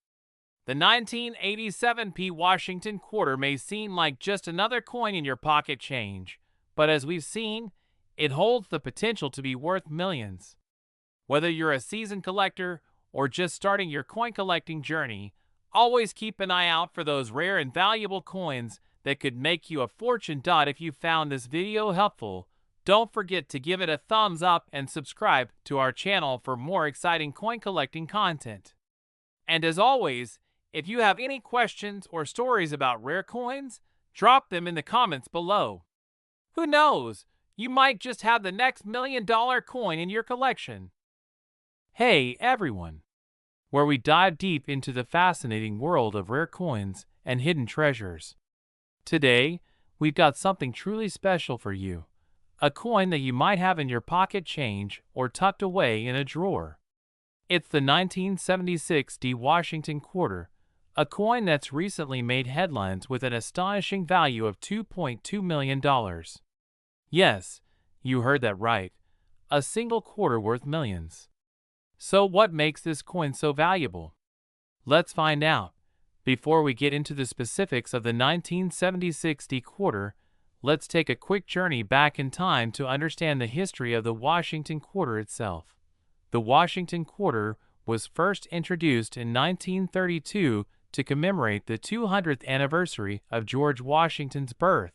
The 1987 P Washington quarter may seem like just another coin in your pocket change, but as we've seen, it holds the potential to be worth millions. Whether you're a seasoned collector or just starting your coin collecting journey, always keep an eye out for those rare and valuable coins that could make you a fortune. If you found this video helpful, don't forget to give it a thumbs up and subscribe to our channel for more exciting coin collecting content. And as always, if you have any questions or stories about rare coins, drop them in the comments below. Who knows, you might just have the next $1 million coin in your collection. Hey everyone! Where we dive deep into the fascinating world of rare coins and hidden treasures. Today, we've got something truly special for you. a coin that you might have in your pocket change or tucked away in a drawer. It's the 1976 D Washington quarter, a coin that's recently made headlines with an astonishing value of $2.2 million. Yes, you heard that right, a single quarter worth millions. So what makes this coin so valuable? Let's find out. Before we get into the specifics of the 1976 D quarter, let's take a quick journey back in time to understand the history of the Washington quarter itself. The Washington quarter was first introduced in 1932 to commemorate the 200th anniversary of George Washington's birth.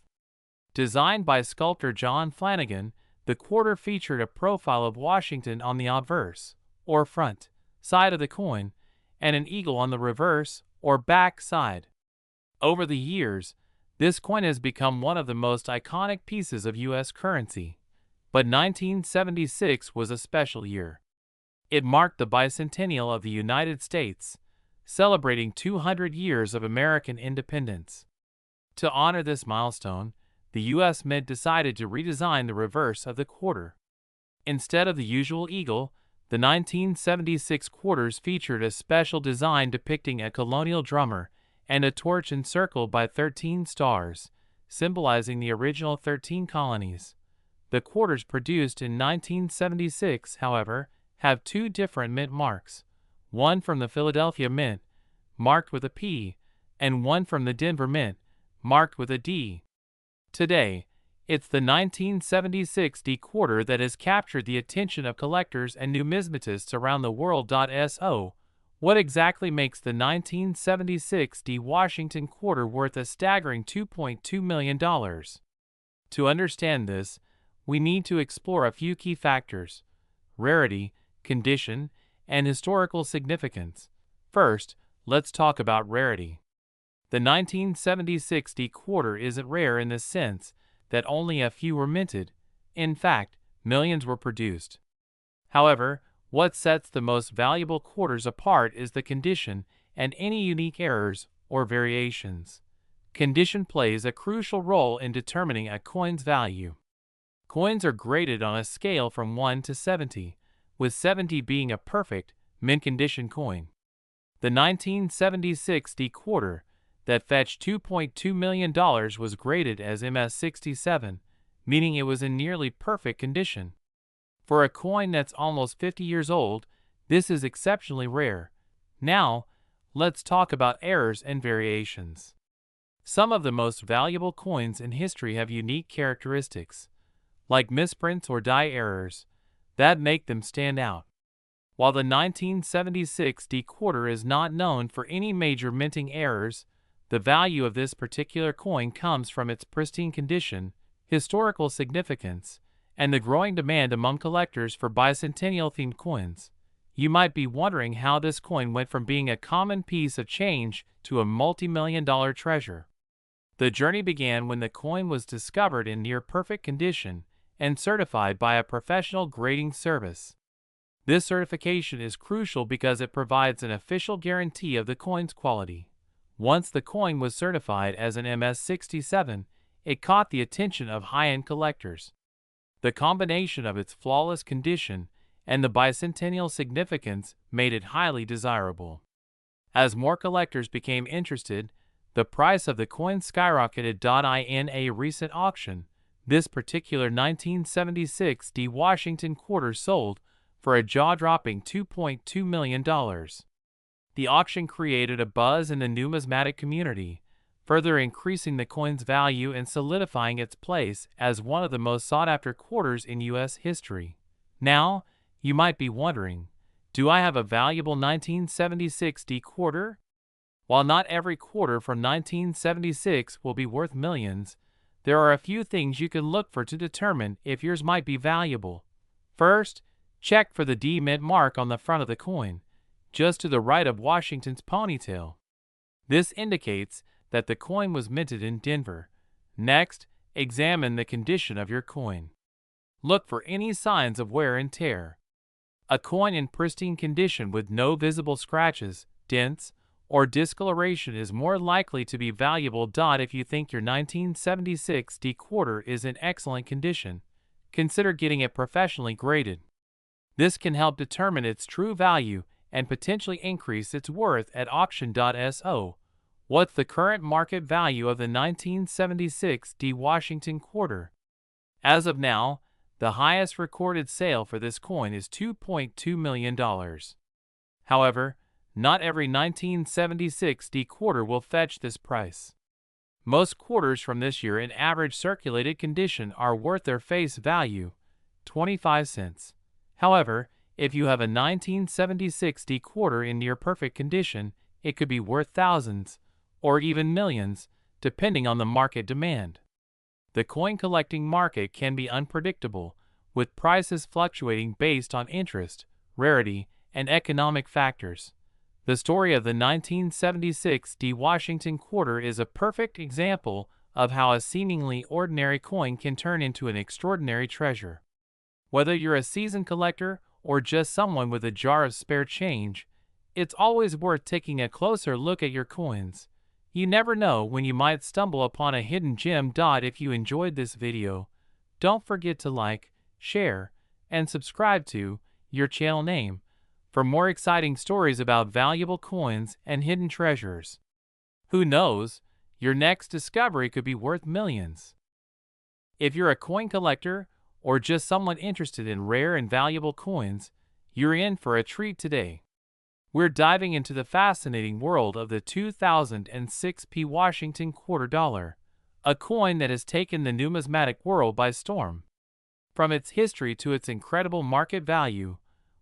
Designed by sculptor John Flanagan, the quarter featured a profile of Washington on the obverse, or front, side of the coin, and an eagle on the reverse, or back side. Over the years, this coin has become one of the most iconic pieces of U.S. currency. But 1976 was a special year. It marked the bicentennial of the United States, celebrating 200 years of American independence. To honor this milestone, the U.S. Mint decided to redesign the reverse of the quarter. Instead of the usual eagle, the 1976 quarters featured a special design depicting a colonial drummer and a torch encircled by 13 stars, symbolizing the original 13 colonies. The quarters produced in 1976, however, have two different mint marks, one from the Philadelphia Mint, marked with a P, and one from the Denver Mint, marked with a D. Today, it's the 1976 D quarter that has captured the attention of collectors and numismatists around the world. So, what exactly makes the 1976 D Washington quarter worth a staggering $2.2 million? To understand this, we need to explore a few key factors: rarity, condition, and historical significance. First, let's talk about rarity. The 1976 D quarter isn't rare in the sense that only a few were minted. In fact, millions were produced. However, what sets the most valuable quarters apart is the condition and any unique errors or variations. Condition plays a crucial role in determining a coin's value. Coins are graded on a scale from 1 to 70, with 70 being a perfect, mint condition coin. The 1976 D quarter, that fetched $2.2 million, was graded as MS67, meaning it was in nearly perfect condition. For a coin that's almost 50 years old, this is exceptionally rare. Now, let's talk about errors and variations. Some of the most valuable coins in history have unique characteristics, like misprints or die errors, that make them stand out. While the 1976 D quarter is not known for any major minting errors, the value of this particular coin comes from its pristine condition, historical significance, and the growing demand among collectors for bicentennial-themed coins. You might be wondering how this coin went from being a common piece of change to a multi-million-dollar treasure. The journey began when the coin was discovered in near-perfect condition and certified by a professional grading service. This certification is crucial because it provides an official guarantee of the coin's quality. Once the coin was certified as an MS67, it caught the attention of high-end collectors. The combination of its flawless condition and the bicentennial significance made it highly desirable. As more collectors became interested, the price of the coin skyrocketed. In a recent auction, this particular 1976 D Washington quarter sold for a jaw-dropping $2.2 million. The auction created a buzz in the numismatic community, further increasing the coin's value and solidifying its place as one of the most sought-after quarters in U.S. history. Now, you might be wondering, do I have a valuable 1976 D quarter? While not every quarter from 1976 will be worth millions, there are a few things you can look for to determine if yours might be valuable. First, check for the D mint mark on the front of the coin, just to the right of Washington's ponytail. This indicates that the coin was minted in Denver. Next, examine the condition of your coin. Look for any signs of wear and tear. A coin in pristine condition with no visible scratches, dents, or discoloration is more likely to be valuable. If you think your 1976 D quarter is in excellent condition, consider getting it professionally graded. This can help determine its true value and potentially increase its worth at auction.so. What's the current market value of the 1976 D Washington quarter? As of now, the highest recorded sale for this coin is $2.2 million. However, not every 1976 D quarter will fetch this price. Most quarters from this year in average circulated condition are worth their face value, 25 cents. However, if you have a 1976 D quarter in near perfect condition, it could be worth thousands, or even millions, depending on the market demand. The coin collecting market can be unpredictable, with prices fluctuating based on interest, rarity, and economic factors. The story of the 1976 D Washington quarter is a perfect example of how a seemingly ordinary coin can turn into an extraordinary treasure. Whether you're a seasoned collector or just someone with a jar of spare change, it's always worth taking a closer look at your coins. You never know when you might stumble upon a hidden gem. If you enjoyed this video, don't forget to like, share, and subscribe to your channel name for more exciting stories about valuable coins and hidden treasures. Who knows, your next discovery could be worth millions. If you're a coin collector or just someone interested in rare and valuable coins, you're in for a treat today. We're diving into the fascinating world of the 2006 P Washington quarter dollar, a coin that has taken the numismatic world by storm. From its history to its incredible market value,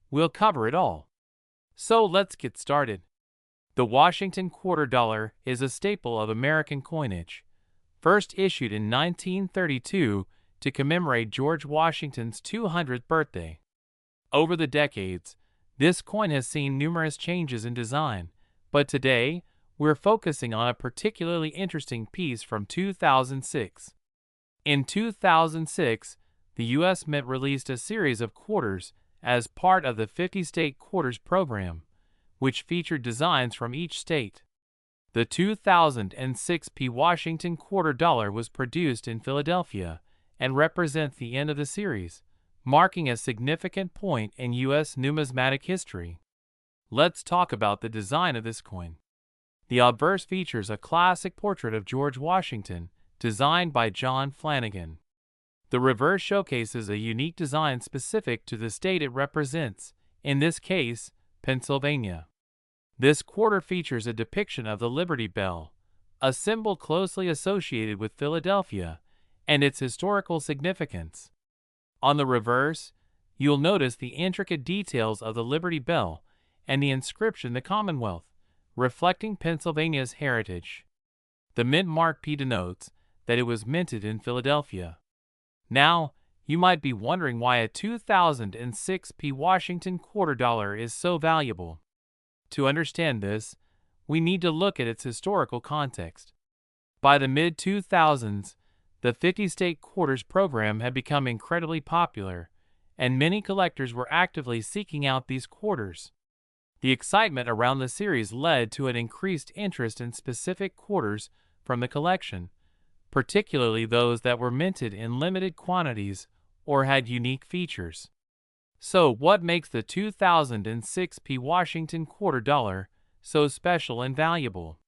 we'll cover it all. So let's get started. The Washington quarter dollar is a staple of American coinage, first issued in 1932 to commemorate George Washington's 200th birthday. Over the decades, this coin has seen numerous changes in design, but today, we're focusing on a particularly interesting piece from 2006. In 2006, the U.S. Mint released a series of quarters as part of the 50-state quarters program, which featured designs from each state. The 2006 P Washington quarter dollar was produced in Philadelphia and represents the end of the series, marking a significant point in U.S. numismatic history. Let's talk about the design of this coin. The obverse features a classic portrait of George Washington, designed by John Flanagan. The reverse showcases a unique design specific to the state it represents, in this case, Pennsylvania. This quarter features a depiction of the Liberty Bell, a symbol closely associated with Philadelphia and its historical significance. On the reverse, you'll notice the intricate details of the Liberty Bell and the inscription "The Commonwealth," reflecting Pennsylvania's heritage. The mint mark P denotes that it was minted in Philadelphia. Now, you might be wondering why a 2006 P Washington quarter dollar is so valuable. To understand this, we need to look at its historical context. By the mid-2000s, the 50-state quarters program had become incredibly popular, and many collectors were actively seeking out these quarters. The excitement around the series led to an increased interest in specific quarters from the collection, particularly those that were minted in limited quantities or had unique features. So, what makes the 2006 P Washington quarter dollar so special and valuable?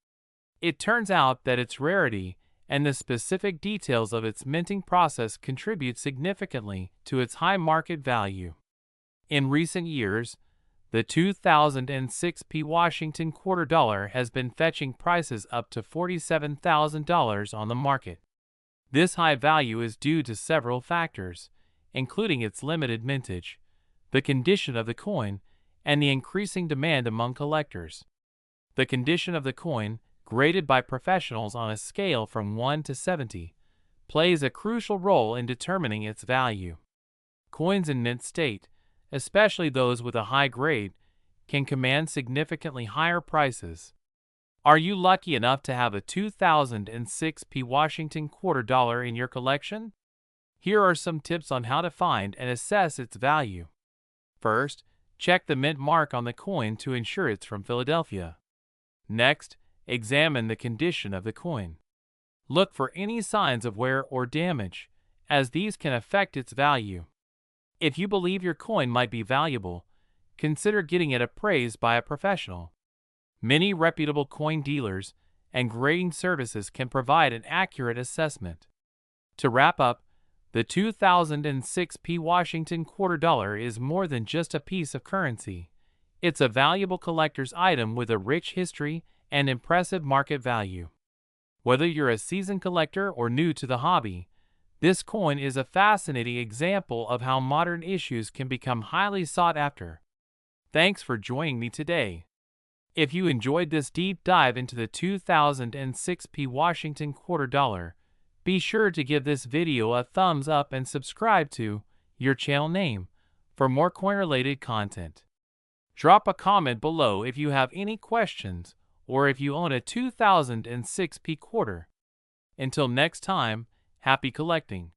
It turns out that its rarity and the specific details of its minting process contribute significantly to its high market value. In recent years, the 2006 P Washington quarter dollar has been fetching prices up to $47,000 on the market. This high value is due to several factors, including its limited mintage, the condition of the coin, and the increasing demand among collectors. The condition of the coin, graded by professionals on a scale from 1 to 70, plays a crucial role in determining its value. Coins in mint state, especially those with a high grade, can command significantly higher prices. Are you lucky enough to have a 2006 P Washington quarter dollar in your collection? Here are some tips on how to find and assess its value. First, check the mint mark on the coin to ensure it's from Philadelphia. Next, examine the condition of the coin. Look for any signs of wear or damage, as these can affect its value. If you believe your coin might be valuable, consider getting it appraised by a professional. Many reputable coin dealers and grading services can provide an accurate assessment. To wrap up, the 2006 Washington quarter dollar is more than just a piece of currency. It's a valuable collector's item with a rich history and impressive market value. Whether you're a seasoned collector or new to the hobby, this coin is a fascinating example of how modern issues can become highly sought after. Thanks for joining me today. If you enjoyed this deep dive into the 2006 Washington quarter dollar, be sure to give this video a thumbs up and subscribe to your channel name for more coin-related content. Drop a comment below if you have any questions or if you own a 2006 quarter. Until next time, happy collecting!